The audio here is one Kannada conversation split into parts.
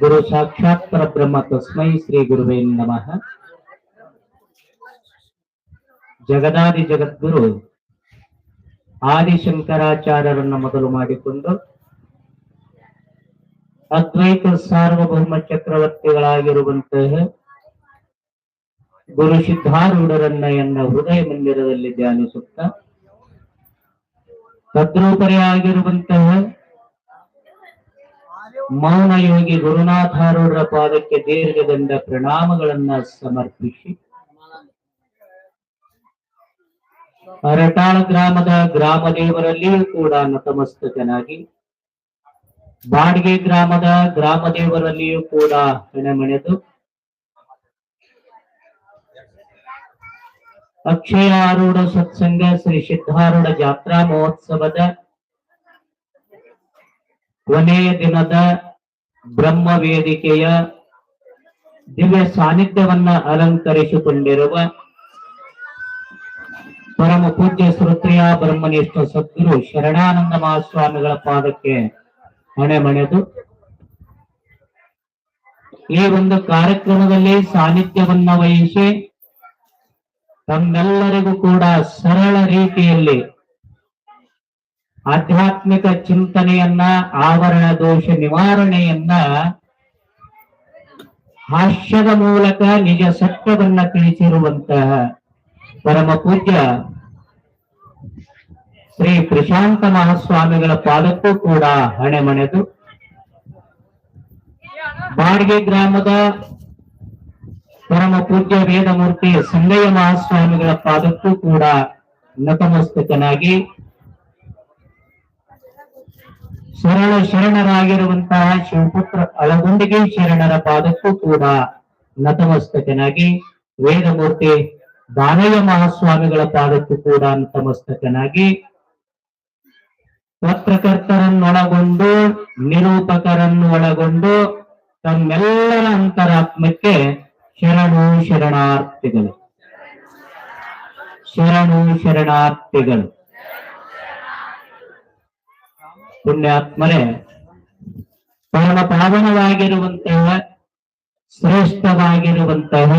ಗುರು ಸಾಕ್ಷಾತ್ ಪರಬ್ರಹ್ಮ ತಸ್ಮೈ ಶ್ರೀ ಗುರುವೇ ನಮಃ. ಜಗದಾದಿ ಜಗದ್ಗುರು ಆದಿಶಂಕರಾಚಾರ್ಯರನ್ನು ಮೊದಲು ಮಾಡಿಕೊಂಡು ಅದ್ವೈತ ಸಾರ್ವಭೌಮ ಚಕ್ರವರ್ತಿಗಳಾಗಿರುವಂತಹ ಗುರು ಸಿದ್ಧಾರೂಢರನ್ನ ಎನ್ನ ಹೃದಯ ಮಂದಿರದಲ್ಲಿ ಧ್ಯಾನಿಸುತ್ತಾ ತದ್ರೂಪರೇ ಆಗಿರುವಂತಹ ಮೌನ ಯೋಗಿ ಗುರುನಾಥಾರೂಢರ ಪಾದಕ್ಕೆ ದೀರ್ಘದಂಡ ಪ್ರಣಾಮಗಳನ್ನ ಸಮರ್ಪಿಸಿ ಅರಟಾಳ ಗ್ರಾಮದ ಗ್ರಾಮದೇವರಲ್ಲಿಯೂ ಕೂಡ ನತಮಸ್ತಕನಾಗಿ ಬಾಡಿಗೆ ಗ್ರಾಮದ ಗ್ರಾಮದೇವರಲ್ಲಿಯೂ ಕೂಡ ಹೆಣೆಮೆಣೆದು ಅಕ್ಷಯ ಆರೂಢ ಸತ್ಸಂಗ ಶ್ರೀ ಸಿದ್ಧಾರೂಢ ಜಾತ್ರಾ ಮಹೋತ್ಸವದ ಕೊನೆಯ ದಿನದ ಬ್ರಹ್ಮ ವೇದಿಕೆಯ ದಿವ್ಯ ಸಾನ್ನಿಧ್ಯವನ್ನ ಅಲಂಕರಿಸಿಕೊಂಡಿರುವ ಪರಮ ಪೂಜ್ಯ ಶ್ರೋತ್ರಿಯ ಬ್ರಹ್ಮನಿಷ್ಠ ಸದ್ಗುರು ಶರಣಾನಂದ ಮಹಾಸ್ವಾಮಿಗಳ ಪಾದಕ್ಕೆ ಹಣೆಮಣೆದು ಈ ಒಂದು ಕಾರ್ಯಕ್ರಮದಲ್ಲಿ ಸಾನ್ನಿಧ್ಯವನ್ನ ವಹಿಸಿ ತಮ್ಮೆಲ್ಲರಿಗೂ ಕೂಡ ಸರಳ ರೀತಿಯಲ್ಲಿ ಆಧ್ಯಾತ್ಮಿಕ ಚಿಂತನೆಯನ್ನ ಆವರಣ ದೋಷ ನಿವಾರಣೆಯನ್ನ ಹಾಸ್ಯದ ಮೂಲಕ ನಿಜ ಸತ್ಯವನ್ನ ತಿಳಿಸಿರುವಂತಹ ಪರಮ ಪೂಜ್ಯ ಶ್ರೀ ಪ್ರಶಾಂತ ಮಹಾಸ್ವಾಮಿಗಳ ಪಾದಕ್ಕೂ ಕೂಡ ಹಣೆಮಣೆದು ಬಾಡಿಗೆ ಗ್ರಾಮದ ಪರಮ ಪೂಜ್ಯ ವೇದಮೂರ್ತಿ ಸಂಗಯ್ಯ ಮಹಾಸ್ವಾಮಿಗಳ ಪಾದಕ್ಕೂ ಕೂಡ ನತಮಸ್ತಕನಾಗಿ ಸರಳ ಶರಣರಾಗಿರುವಂತಹ ಶಿವಪುತ್ರ ಅಳಗುಂಡಿಗೆ ಶರಣರ ಪಾದಕ್ಕೂ ಕೂಡ ನತಮಸ್ತಕನಾಗಿ ವೇದಮೂರ್ತಿ ದಾನಯ್ಯ ಮಹಾಸ್ವಾಮಿಗಳ ಪಾದಕ್ಕೂ ಕೂಡ ನತಮಸ್ತಕನಾಗಿ ಪತ್ರಕರ್ತರನ್ನೊಳಗೊಂಡು ನಿರೂಪಕರನ್ನು ಒಳಗೊಂಡು ತಮ್ಮೆಲ್ಲರ ಅಂತರಾತ್ಮಕ್ಕೆ ಶರಣು ಶರಣಾರ್ಥಿಗಳು ಶರಣು ಶರಣಾರ್ಥಿಗಳು. ಪುಣ್ಯಾತ್ಮರೇ, ಪರಮ ಪಾವನವಾಗಿರುವಂತಹ ಶ್ರೇಷ್ಠವಾಗಿರುವಂತಹ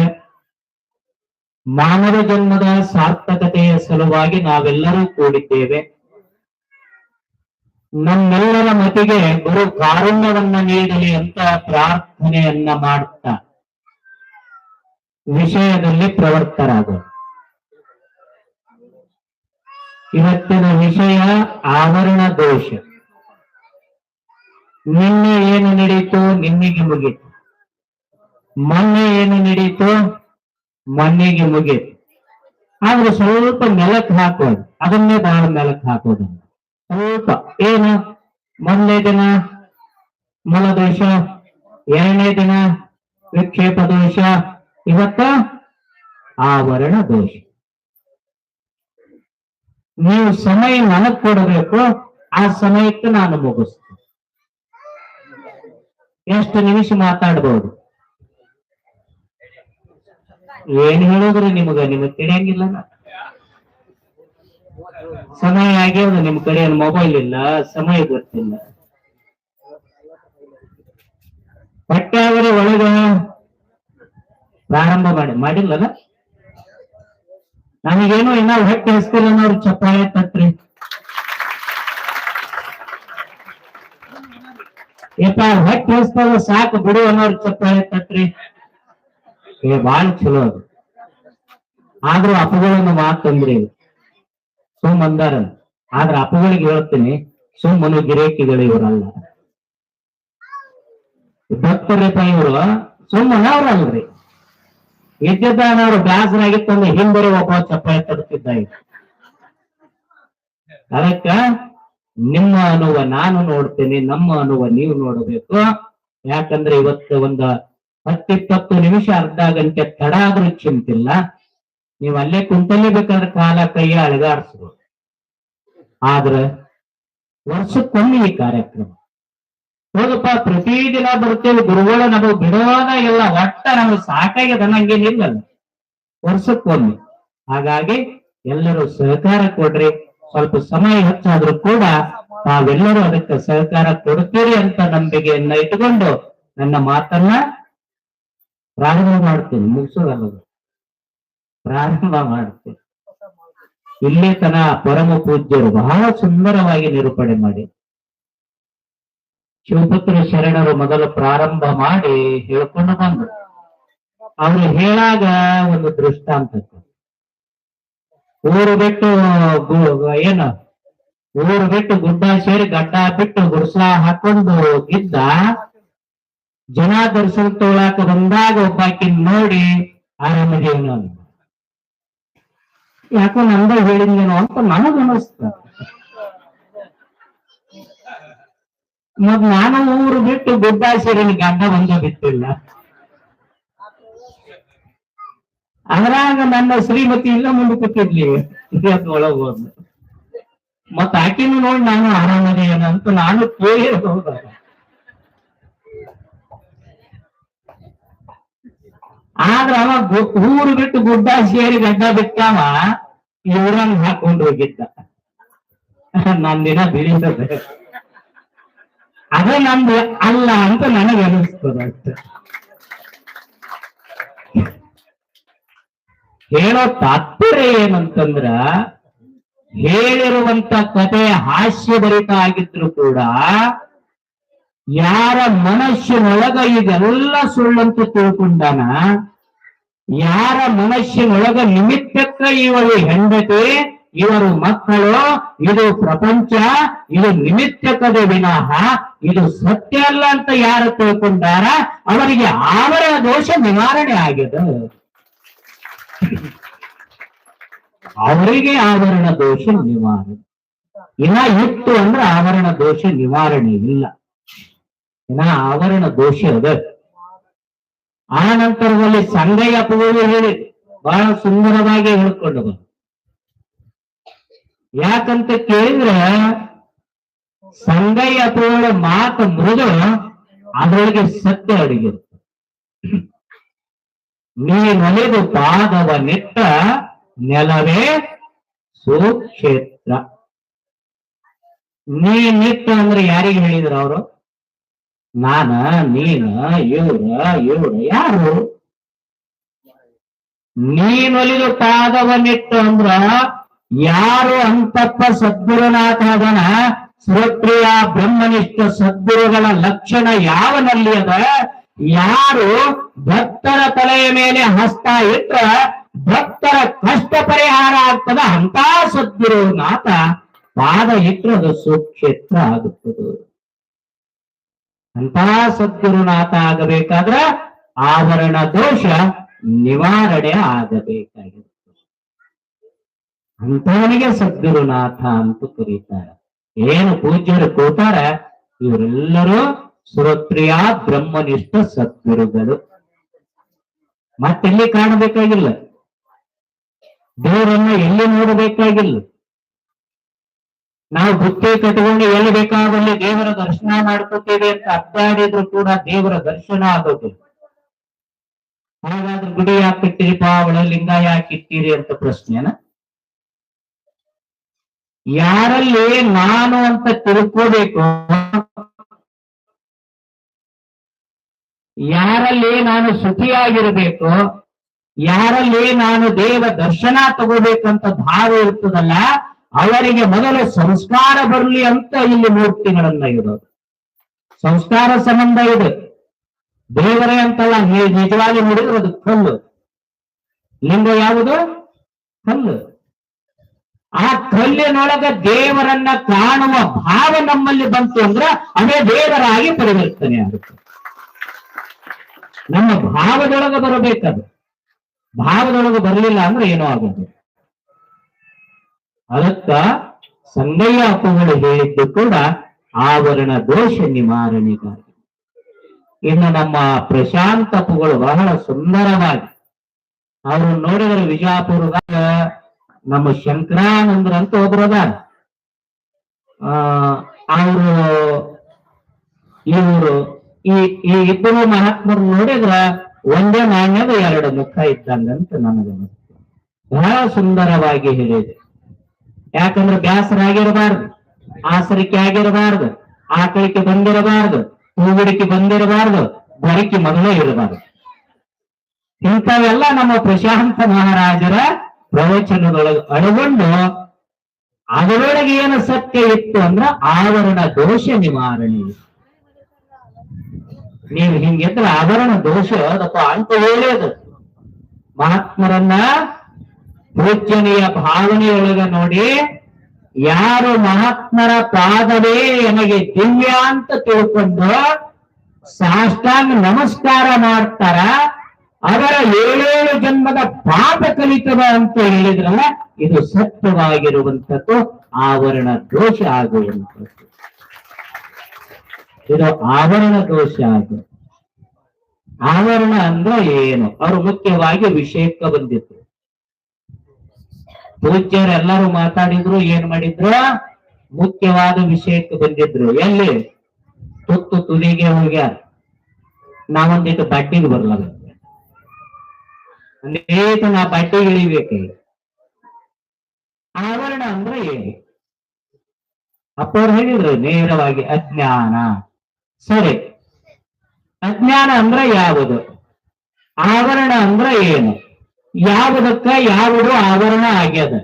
ಮಾನವ ಜನ್ಮದ ಸಾರ್ಥಕತೆಯ ಸಲುವಾಗಿ ನಾವೆಲ್ಲರೂ ಕೂಡಿದ್ದೇವೆ. ನಮ್ಮೆಲ್ಲರ ಮತಿಗೆ ಗುರು ಕಾರುಣ್ಯವನ್ನ ನೀಡಲಿ ಅಂತ ಪ್ರಾರ್ಥನೆಯನ್ನ ಮಾಡುತ್ತಾ ವಿಷಯದಲ್ಲಿ ಪ್ರವರ್ತರಾಗೋದು. ಇವತ್ತಿನ ವಿಷಯ ಆವರಣ ದೋಷ. ನಿನ್ನೆ ಏನು ನಡೀತು ನಿನ್ನೆಗೆ ಮುಗೀತು, ಮೊನ್ನೆ ಏನು ನಡೀತು ಮೊನ್ನೆಗೆ ಮುಗೀತು. ಆದ್ರೆ ಸ್ವಲ್ಪ ಮೆಲಕ್ ಹಾಕೋದು, ಅದನ್ನೇ ಬಹಳ ಮೆಲಕ್ ಹಾಕೋದು. ಸ್ವಲ್ಪ ಏನು, ಮೊದಲನೇ ದಿನ ಮೂಲದೋಷ, ಎರಡನೇ ದಿನ ವಿಕ್ಷೇಪ ದೋಷ, ಇವತ್ತ ಆವರಣ ದೋಷ. ನೀವು ಸಮಯ ನನಗ್ ಕೊಡಬೇಕು, ಆ ಸಮಯಕ್ಕೆ ನಾನು ಮುಗಿಸ್ತೀನಿ. ಎಷ್ಟು ನಿಮಿಷ ಮಾತಾಡ್ಬೋದು? ಏನ್ ಹೇಳಿದ್ರು ನಿಮಗ್ ತಿಳಿಯಂಗಿಲ್ಲ. ಸಮಯ ಆಗ್ಯದ, ನಿಮ್ ಕಡೆ ಮೊಬೈಲ್ ಇಲ್ಲ, ಸಮಯ ಗೊತ್ತಿಲ್ಲ. ಪಟ್ಟಾವರ ಒಳಗ ಪ್ರಾರಂಭ ಮಾಡಿಲ್ಲಲ್ಲ. ನಮಗೇನು ಇನ್ನ ಹೊಟ್ಟೆ ಹಸ್ತಿಲ್ಲ ಅನ್ನೋರು ಚಪ್ಪಾಳೆ ತಟ್ರಿ. ಹೊಟ್ಟೆ ಹಸ್ತಾಗ ಸಾಕು ಬಿಡು ಅನ್ನೋರು ಚಪ್ಪಾಳೆ ತಟ್ರಿ. ಬಾಳ ಚಲೋ ಅದು. ಆದ್ರೂ ಅಪಗಳನ್ನು ಮಾತಂದ್ರಿ ಸುಮ್ಮಂದಾರ. ಆದ್ರ ಅಪಗಳಿಗೆ ಹೇಳ್ತೀನಿ, ಸುಮ್ಮನು ಗಿರೇಕಿಗಳು ಇವರಲ್ಲ. ಭಕ್ತರಪ್ಪ ಇವರು ಸುಮ್ಮನವ್ರಲ್ರಿ. ಇದ್ದಿದ್ದಾನವ್ರು ಬ್ಯಾಸರಾಗಿತ್ತಂದ್ರೆ ಹಿಂಬರಿ ಒಬ್ಬ ಚಪ್ಪಾಳೆ ತಡುತ್ತಿದ್ದ. ಅದಕ್ಕ ನಿಮ್ಮ ಅನುವ ನಾನು ನೋಡ್ತೇನೆ, ನಮ್ಮ ಅನುವ ನೀವು ನೋಡಬೇಕು. ಯಾಕಂದ್ರೆ ಇವತ್ತು ಒಂದು 10-20 ನಿಮಿಷ ಅರ್ಧ ಗಂಟೆ ತಡ ಆದ್ರೂ ಚಿಂತಿಲ್ಲ. ನೀವು ಅಲ್ಲೇ ಕುಂತಲ್ಲೇ ಬೇಕಾದ್ರೆ ಕಾಲ ಕೈಯ ಅಳಗಾಡಿಸ್ಬೋದು. ಆದ್ರೆ ವರ್ಷಕ್ಕೊಮ್ಮೆ ಈ ಕಾರ್ಯಕ್ರಮ ಹೌದಪ್ಪ. ಪ್ರತಿದಿನ ಬರ್ತೇವೆ, ಗುರುಗಳು ನಮಗೆ ಬಿಡೋದ ಇಲ್ಲ, ಒಟ್ಟ ನಮಗೆ ಸಾಕಾಗಿದೆ ಅನ್ನಂಗೇನಿಲ್ಲ, ವರ್ಷಕ್ಕೊಮ್ಮೆ. ಹಾಗಾಗಿ ಎಲ್ಲರೂ ಸಹಕಾರ ಕೊಡ್ರಿ. ಸ್ವಲ್ಪ ಸಮಯ ಹೆಚ್ಚಾದ್ರೂ ಕೂಡ ತಾವೆಲ್ಲರೂ ಅದಕ್ಕೆ ಸಹಕಾರ ಕೊಡ್ತೀರಿ ಅಂತ ನಂಬಿಕೆಯನ್ನ ಇಟ್ಟುಕೊಂಡು ನನ್ನ ಮಾತನ್ನ ಪ್ರಾರಂಭ ಮಾಡ್ತೇನೆ, ಮುಗಿಸೋದಲ್ಲ, ಪ್ರಾರಂಭ ಮಾಡ್ತೇನೆ. ಇಲ್ಲೇ ತನ ಪರಮ ಪೂಜ್ಯರು ಬಹಳ ಸುಂದರವಾಗಿ ನಿರೂಪಣೆ ಮಾಡಿ ಶಿವಪುತ್ರ ಶರಣರು ಮೊದಲು ಪ್ರಾರಂಭ ಮಾಡಿ ಹೇಳ್ಕೊಂಡು ಬಂದರು. ಅವರು ಹೇಳಾಗ ಒಂದು ದೃಷ್ಟಾಂತ, ಊರು ಬಿಟ್ಟು ಏನು ಊರು ಬಿಟ್ಟು ಗುಡ್ಡ ಸೇರಿ ಗಡ್ಡ ಬಿಟ್ಟು ಗುಡ್ಸ ಹಾಕೊಂಡು ಗಿದ್ದ ಜನ ದರ್ಶನ ತೊಗೊಳಕ ಬಂದಾಗ ಒಬ್ಬಾಕಿ ನೋಡಿ ಆರಾಮದೇವನು ಅಂದ. ಯಾಕೋ ನಂದ ಹೇಳಿದ್ನೇನೋ ಅಂತ ನನಗ ಅನಿಸ್ತ. ಮತ್ ನಾನು ಊರು ಬಿಟ್ಟು ಗುಡ್ಡ ಸೇರಿ ಗಡ್ಡ ಬಂದ ಬಿಟ್ಟಿಲ್ಲ. ಅದ್ರಾಗ ನನ್ನ ಶ್ರೀಮತಿ ಇಲ್ಲ ಮುಂದೆ ಕೂತಿದ್ಲಿ ಒಳಗ್ ಹೋದ್. ಮತ್ ಆಕಿನೂ ನೋಡಿ ನಾನು ಆರಾಮದೇನ ಅಂತ ನಾನು ಕೇಳಿರ್ಬಹುದ. ಆದ್ರ ಅವ ಊರು ಬಿಟ್ಟು ಗುಡ್ಡ ಸೇರಿ ಗಡ್ಡ ಬಿಟ್ಟಾವ ಇವ್ರನ್ನ ಹಾಕೊಂಡು ಹೋಗಿದ್ದ. ನಂದಿನ ಬಿಡಿಸದೆ ಅದೇ ನಮ್ದು ಅಲ್ಲ ಅಂತ ನನಗೆ ಅನಿಸ್ತದ ಅಷ್ಟೆ. ಹೇಳೋ ತಾತ್ಪರ್ಯ ಏನಂತಂದ್ರ, ಹೇಳಿರುವಂತ ಕಥೆ ಹಾಸ್ಯಭರಿತ ಆಗಿದ್ರು ಕೂಡ ಯಾರ ಮನಸ್ಸಿನೊಳಗ ಇದೆಲ್ಲ ಸುಳ್ಳಂತ ತಿಳ್ಕೊಂಡಾನ, ಯಾರ ಮನಸ್ಸಿನೊಳಗ ನಿಮಿತ್ತಕ್ಕ ಇವರು ಹೆಂಡತಿ, ಇವರು ಮಕ್ಕಳು, ಇದು ಪ್ರಪಂಚ, ಇದು ನಿಮಿತ್ತಕದ ವಿನಃ ಇದು ಸತ್ಯ ಅಲ್ಲ ಅಂತ ಯಾರು ತಿಳ್ಕೊಂಡಾರ ಅವರಿಗೆ ಆವರಣ ದೋಷ ನಿವಾರಣೆ ಆಗಿದೆ. ಅವರಿಗೆ ಆವರಣ ದೋಷ ನಿವಾರಣೆ ಇನ್ನ ಇತ್ತು ಅಂದ್ರೆ ಆವರಣ ದೋಷ ನಿವಾರಣೆ ಇಲ್ಲ, ಇನ್ನ ಆವರಣ ದೋಷ ಅದ. ಆ ನಂತರದಲ್ಲಿ ಸಂಗಯ್ಯ ಅಪ್ಪಗಳು ಹೇಳಿ ಬಹಳ ಸುಂದರವಾಗಿ ಹೇಳ್ಕೊಂಡು ಬಂದ. ಯಾಕಂತ ಕೇಳಿದ್ರೆ ಸಂಗಯ್ಯ ಅಪ್ಪಗಳ ಮಾತು ಮೃದು, ಅದರೊಳಗೆ ಸತ್ಯ ಅಡಗಿರುತ್ತೆ. ನೀನೊಲಿದು ಪಾದವ ನಿಟ್ಟ ನೆಲವೇ ಸುಕ್ಷೇತ್ರ. ನಿಟ್ಟ ಅಂದ್ರೆ ಯಾರಿಗೆ ಹೇಳಿದ್ರು ಅವರು? ನಾನ, ನೀನ, ಇವ್ರ ಯಾರು? ನೀನೊಲಿದು ಪಾದವ ನಿಟ್ಟ ಅಂದ್ರ ಯಾರು ಅಂತಪ್ಪ ಸದ್ಗುರುನಾಥ ಅದನ ಶ್ರೋತ್ರಿಯ ಬ್ರಹ್ಮನಿಷ್ಠ ಸದ್ಗುರುಗಳ ಲಕ್ಷಣ ಯಾವನಲ್ಲಿ ಅದ, ಯಾರು ಭಕ್ತರ ತಲೆಯ ಮೇಲೆ ಹಸ್ತ ಇಟ್ಟ ಭಕ್ತರ ಕಷ್ಟ ಪರಿಹಾರ ಆಗ್ತದ ಅಂತ ಸದ್ಗುರುನಾಥ ಪಾದ ಇಟ್ಟರೆ ಅದು ಸುಕ್ಷೇತ್ರ ಆಗುತ್ತದೆ. ಅಂತ ಸದ್ಗುರುನಾಥ ಆಗಬೇಕಾದ್ರ ಆವರಣ ದೋಷ ನಿವಾರಣೆ ಆಗಬೇಕಾಗಿರುತ್ತೆ. ಅಂತವನಿಗೆ ಸದ್ಗುರುನಾಥ ಅಂತ ಕರೀತಾರೆ. ಏನು ಪೂಜ್ಯರು ಕೂತಾರ ಇವರೆಲ್ಲರೂ ಶ್ರೋತ್ರಿಯ ಬ್ರಹ್ಮನಿಷ್ಠ ಸದ್ಗುರುಗಳು. ಮತ್ತೆಲ್ಲಿ ಕಾಣಬೇಕಾಗಿಲ್ಲ, ದೇವರನ್ನ ಎಲ್ಲಿ ನೋಡಬೇಕಾಗಿಲ್ಲ. ನಾವು ಬುತ್ತಿ ಕಟ್ಕೊಂಡು ಎಲ್ಲಿ ಬೇಕಾದಲ್ಲಿ ದೇವರ ದರ್ಶನ ಮಾಡ್ಕೋತೇವೆ ಅಂತ ಅಡ್ಡಾಡಿದ್ರು ಕೂಡ ದೇವರ ದರ್ಶನ ಆಗೋದಿಲ್ಲ. ಹಾಗಾದ್ರೆ ಗುಡಿ ಯಾಕೆ ಇಟ್ಟಿರಿಪಾ, ಒಳ ಲಿಂಗ ಯಾಕೆ ಇಟ್ಟಿರಿ ಅಂತ ಪ್ರಶ್ನೆನ. ಯಾರಲ್ಲಿ ನಾನು ಅಂತ ತಿಳ್ಕೋಬೇಕು, ಯಾರಲ್ಲಿ ನಾನು ಸುಖಿಯಾಗಿರ್ಬೇಕು, ಯಾರಲ್ಲಿ ನಾನು ದೇವ ದರ್ಶನ ತಗೋಬೇಕಂತ ಭಾವ ಇರ್ತದಲ್ಲ, ಅವರಿಗೆ ಮೊದಲು ಸಂಸ್ಕಾರ ಬರಲಿ ಅಂತ ಇಲ್ಲಿ ಮೂರ್ತಿಗಳನ್ನ ಇರೋದು. ಸಂಸ್ಕಾರ ಸಂಬಂಧ ಇದೆ, ದೇವರೇ ಅಂತಲ್ಲ. ನಿಜವಾಗಿ ನೋಡಿದ್ರೆ ಅದು ಕಲ್ಲು. ಲಿಂಗ ಯಾವುದು? ಕಲ್ಲು. ಆ ಕಲ್ಲಿನೊಳಗ ದೇವರನ್ನ ಕಾಣುವ ಭಾವ ನಮ್ಮಲ್ಲಿ ಬಂತು ಅಂದ್ರೆ ಅದೇ ದೇವರಾಗಿ ಪರಿವರ್ತನೆ ಆಗುತ್ತೆ. ನಮ್ಮ ಭಾವದೊಳಗೆ ಬರಬೇಕದು. ಭಾವದೊಳಗೆ ಬರಲಿಲ್ಲ ಅಂದ್ರೆ ಏನೋ ಆಗೋದು. ಅದಕ್ಕ ಸಂಗಯ್ಯ ಅಪ್ಪಗಳು ಹೇಳಿದ್ದು ಕೂಡ ಆವರಣ ದೋಷ ನಿವಾರಣೆಗಾಗಿ. ಇನ್ನು ನಮ್ಮ ಪ್ರಶಾಂತ ಅಪ್ಪಗಳು ಬಹಳ ಸುಂದರವಾಗಿ ಅವರು ನೋಡಿದರೆ ವಿಜಯಪುರದಾಗ ನಮ್ಮ ಶಂಕರಾನಂದ್ರ ಅಂತ ಒಬ್ಬರದ ಅವರು ಇವರು ಈ ಇಬ್ಬರು ಮಹಾತ್ಮರು ನೋಡಿದ್ರ ಒಂದೇ ನಾಣ್ಯದ ಎರಡು ಮುಖ ಇದ್ದಂಗಂತ ನನಗನ್ನಿಸ್ತು. ಬಹಳ ಸುಂದರವಾಗಿ ಹೇಳಿದೆ. ಯಾಕಂದ್ರೆ ಬ್ಯಾಸರ ಆಗಿರಬಾರ್ದು, ಆಸರಿಕೆ ಆಗಿರಬಾರ್ದು, ಆಕಳಿಕೆ ಬಂದಿರಬಾರ್ದು, ಹೂಗುಡಿಕೆ ಬಂದಿರಬಾರ್ದು, ಬರಕಿ ಮೊದಲೇ ಇರಬಾರದು. ಇಂಥವೆಲ್ಲ ನಮ್ಮ ಪ್ರಶಾಂತ ಮಹಾರಾಜರ ಪ್ರವಚನದೊಳಗೆ ಅಳಗೊಂಡು ಅದರೊಳಗೆ ಏನು ಸತ್ಯ ಇತ್ತು ಅಂದ್ರ ಆವರಣ ದೋಷ ನಿವಾರಣೆ. ನೀವು ಹಿಂಗಿದ್ರೆ ಆವರಣ ದೋಷ ಅದಪ್ಪ ಅಂತ ಒಳ್ಳೆಯದು. ಮಹಾತ್ಮರನ್ನ ಪೂಜ್ಯನೀಯ ಭಾವನೆಯೊಳಗ ನೋಡಿ, ಯಾರು ಮಹಾತ್ಮರ ಪಾದವೇ ನನಗೆ ದಿವ್ಯ ಅಂತ ತಿಳ್ಕೊಂಡು ಸಾಷ್ಟಾಂಗ ನಮಸ್ಕಾರ ಮಾಡ್ತಾರ, ಅವರ 7 ಜನ್ಮದ ಪಾಪ ಕಲಿತದ ಅಂತ ಹೇಳಿದ್ರಲ್ಲ, ಇದು ಸತ್ಯವಾಗಿರುವಂಥದ್ದು ಆವರಣ ದೋಷ ಆಗುವಂಥದ್ದು. ಇದು ಆವರಣ ದೋಷ ಆಗ. ಆವರಣ ಅಂದ್ರೆ ಏನು? ಅವರು ಮುಖ್ಯವಾಗಿ ವಿಷಯಕ್ಕೆ ಬಂದಿದ್ರು. ಪೂಜ್ಯರೆಲ್ಲರೂ ಮಾತಾಡಿದ್ರು, ಏನ್ ಮಾಡಿದ್ರು? ಮುಖ್ಯವಾದ ವಿಷಯಕ್ಕೆ ಬಂದಿದ್ರು. ಎಲ್ಲಿ? ತುತ್ತು ತುದಿಗೆ ಹೋಗ್ಯಾರ. ನಾವೊಂದಿಟ್ಟು ಬಡ್ಡಿಗೆ ಬರ್ಲ, ಒಂದೇಟು ನಾ ಬಡ್ಡಿಗೆ ಇಳಿಬೇಕು. ಆವರಣ ಅಂದ್ರೆ ಏನು? ಅಪ್ಪವ್ರು ಹೇಳಿದ್ರು ನೇರವಾಗಿ ಅಜ್ಞಾನ. ಸರಿ, ಅಜ್ಞಾನ ಅಂದ್ರೆ ಯಾವುದು? ಆವರಣ ಅಂದ್ರೆ ಏನು? ಯಾವುದಕ್ಕ ಯಾವುದು ಆವರಣ ಆಗ್ಯದ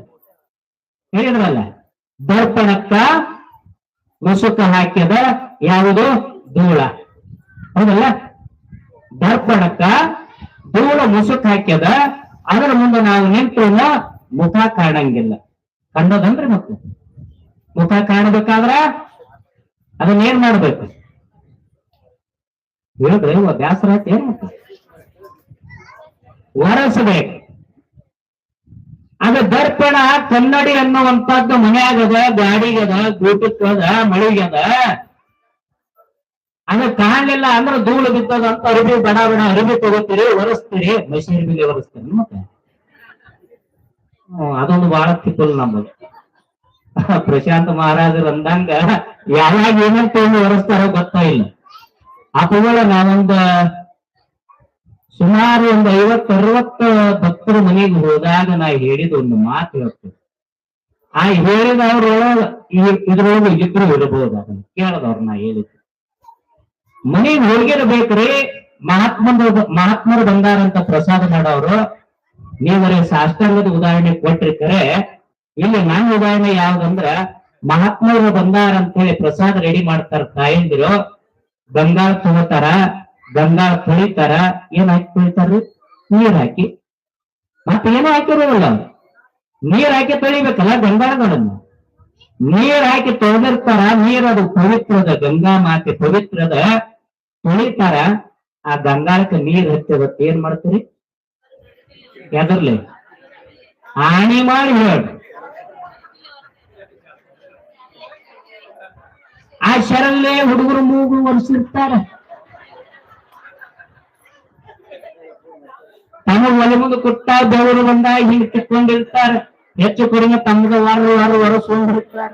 ಹೇಳಿದ್ರಲ್ಲ. ದರ್ಪಣಕ್ಕ ಮುಸುಕ ಹಾಕ್ಯದ ಯಾವುದು? ಧೂಳ. ಹೌದಲ್ಲ? ದರ್ಪಣಕ್ಕ ಧೂಳ ಮುಸುಕ್ ಹಾಕ್ಯದ, ಅದರ ಮುಂದೆ ನಾವು ನಿಂತು ಮುಖ ಕಾಣಂಗಿಲ್ಲ. ಕಂಡದಂದ್ರೆ ಮತ್ತೆ ಮುಖ ಕಾಣಬೇಕಾದ್ರ ಅದನ್ನೇನ್ ಮಾಡ್ಬೇಕು? ಹೇಳಿದ್ರೆ ಬ್ಯಾಸರ ಏನ್ ಮತ್ತೆ ಒರೆಸಬೇಕು. ಅದು ದರ್ಪಣ ಕನ್ನಡಿ ಅನ್ನುವಂಥದ್ದು ಮನೆಯಾಗದ, ಗಾಡಿಗದ, ಗೂಟಕ್ಕದ, ಮಳಿಗದ. ಅದು ಕಾಣಲಿಲ್ಲ ಅಂದ್ರೆ ಧೂಳು ಬಿದ್ದದ ಅಂತ ಅರಿವಿ ಬಡ ಬಡ ಅರಿವಿ ತಗೋತೀರಿ, ಒರೆಸ್ತೀರಿ, ಮಷೀನ್ ಮೇಲೆ ಒರೆಸ್ತೀರಿ. ಮತ್ತೆ ಅದೊಂದು ಬಹಳ ತಿಪ್ಪಲ್ ನಮ್ಮದು. ಪ್ರಶಾಂತ ಮಹಾರಾಜರು ಅಂದಂಗ ಯಾವಾಗ ಏನಂತ ಒರೆಸ್ತಾರೋ ಗೊತ್ತಾ ಇಲ್ಲ. ಅಪಗಳ ನಾವೊಂದು ಸುಮಾರು ಒಂದು 50-60 ಭಕ್ತರ ಮನೆಗೆ ಹೋದಾಗ ನಾ ಹೇಳಿದ ಒಂದು ಮಾತು ಹೇಳ್ತೇನೆ. ಆ ಹೇಳಿದವರು ಇದ್ರೊಳಗೆ ಇದ್ರು ಇರಬಹುದು, ಅದನ್ನ ಕೇಳದವ್ರು ನಾ ಹೇಳಿದ್ದು. ಮನೆಗೆ ಹೋಗಿರ್ಬೇಕ್ರಿ, ಮಹಾತ್ಮರು ಬಂದಾರಂತ ಪ್ರಸಾದ ಮಾಡೋರು. ನೀವರೇ ಸಾಷ್ಟಾಂಗದ ಉದಾಹರಣೆ ಕೊಟ್ಟಿರ್ತಾರೆ. ಇಲ್ಲಿ ನನ್ನ ಉದಾಹರಣೆ ಯಾವ್ದಂದ್ರ, ಮಹಾತ್ಮರು ಬಂದಾರಂತ ಹೇಳಿ ಪ್ರಸಾದ ರೆಡಿ ಮಾಡ್ತಾರ ತಾಯಂದಿರು. ಗಂಗಾಳ ತಗೋತಾರ, ಗಂಗಾಳ ತೊಳಿತಾರ. ಏನ್ ಹಾಕಿ ತೊಳಿತಾರ್ರಿ? ನೀರ್ ಹಾಕಿ. ಮತ್ತೆ ಏನೋ ಹಾಕಿರೋಲ್ಲ, ನೀರ್ ಹಾಕಿ ತೊಳಿಬೇಕಲ್ಲ ಗಂಗಾಳಗಳನ್ನು. ನೀರ್ ಹಾಕಿ ತೊಳೆದಿರ್ತಾರ. ನೀರ್ ಅದು ಪವಿತ್ರದ, ಗಂಗಾ ಮಾತೆ ಪವಿತ್ರದ ತೊಳಿತಾರ. ಆ ಗಂಗಾಳಕ್ಕೆ ನೀರ್ ಹಚ್ಚಿ ಏನ್ ಮಾಡ್ತೀರಿ? ಎದರ್ಲಿ ಹಾನಿ ಮಾಡಿ ಹೇಳಿ ಆ ಶರಲ್ಲೇ ಹುಡುಗರು ಮೂಗು ಒರೆಸಿರ್ತಾರ. ತಮ್ಮ ಒಲೆ ಮುಂದೆ ಕೊಟ್ಟ ಬೆವರು ಬಂದಾಗ ಹಿಂಗ್ ಕಿತ್ಕೊಂಡಿರ್ತಾರ. ಹೆಚ್ಚು ಕಡಿಮೆ ತಮ್ಮದ ವಾರ ಒರೆಸ್ಕೊಂಡಿರ್ತಾರ.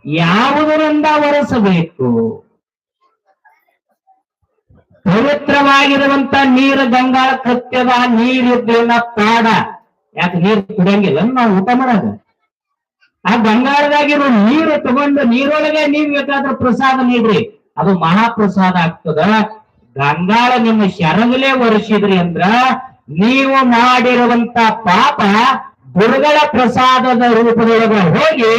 ಯಾವುದರಿಂದ ಒರೆಸಬೇಕು? ಪವಿತ್ರವಾಗಿರುವಂತ ನೀರು ಗಂಗಾಳ ಕೃತ್ಯದ ನೀರಿದ್ದೇನ ಪಾಡ. ಯಾಕೆ ನೀರು ಕುಡಿಯಂಗಿಲ್ಲ ನಾವು ಊಟ ಮಾಡೋದು? ಆ ಗಂಗಾಳದಾಗಿರೋ ನೀರು ತಗೊಂಡು ನೀರೊಳಗೆ ನೀವ್ ಬೇಕಾದ್ರೆ ಪ್ರಸಾದ ನೀಡ್ರಿ, ಅದು ಮಹಾಪ್ರಸಾದ ಆಗ್ತದ. ಗಂಗಾಳ ನಿಮ್ಮ ಶರಗಲೇ ಒರೆಸಿದ್ರಿ ಅಂದ್ರ ನೀವು ಮಾಡಿರುವಂತ ಪಾಪ ಗುರುಗಳ ಪ್ರಸಾದದ ರೂಪದೊಳಗೆ ಹೋಗಿ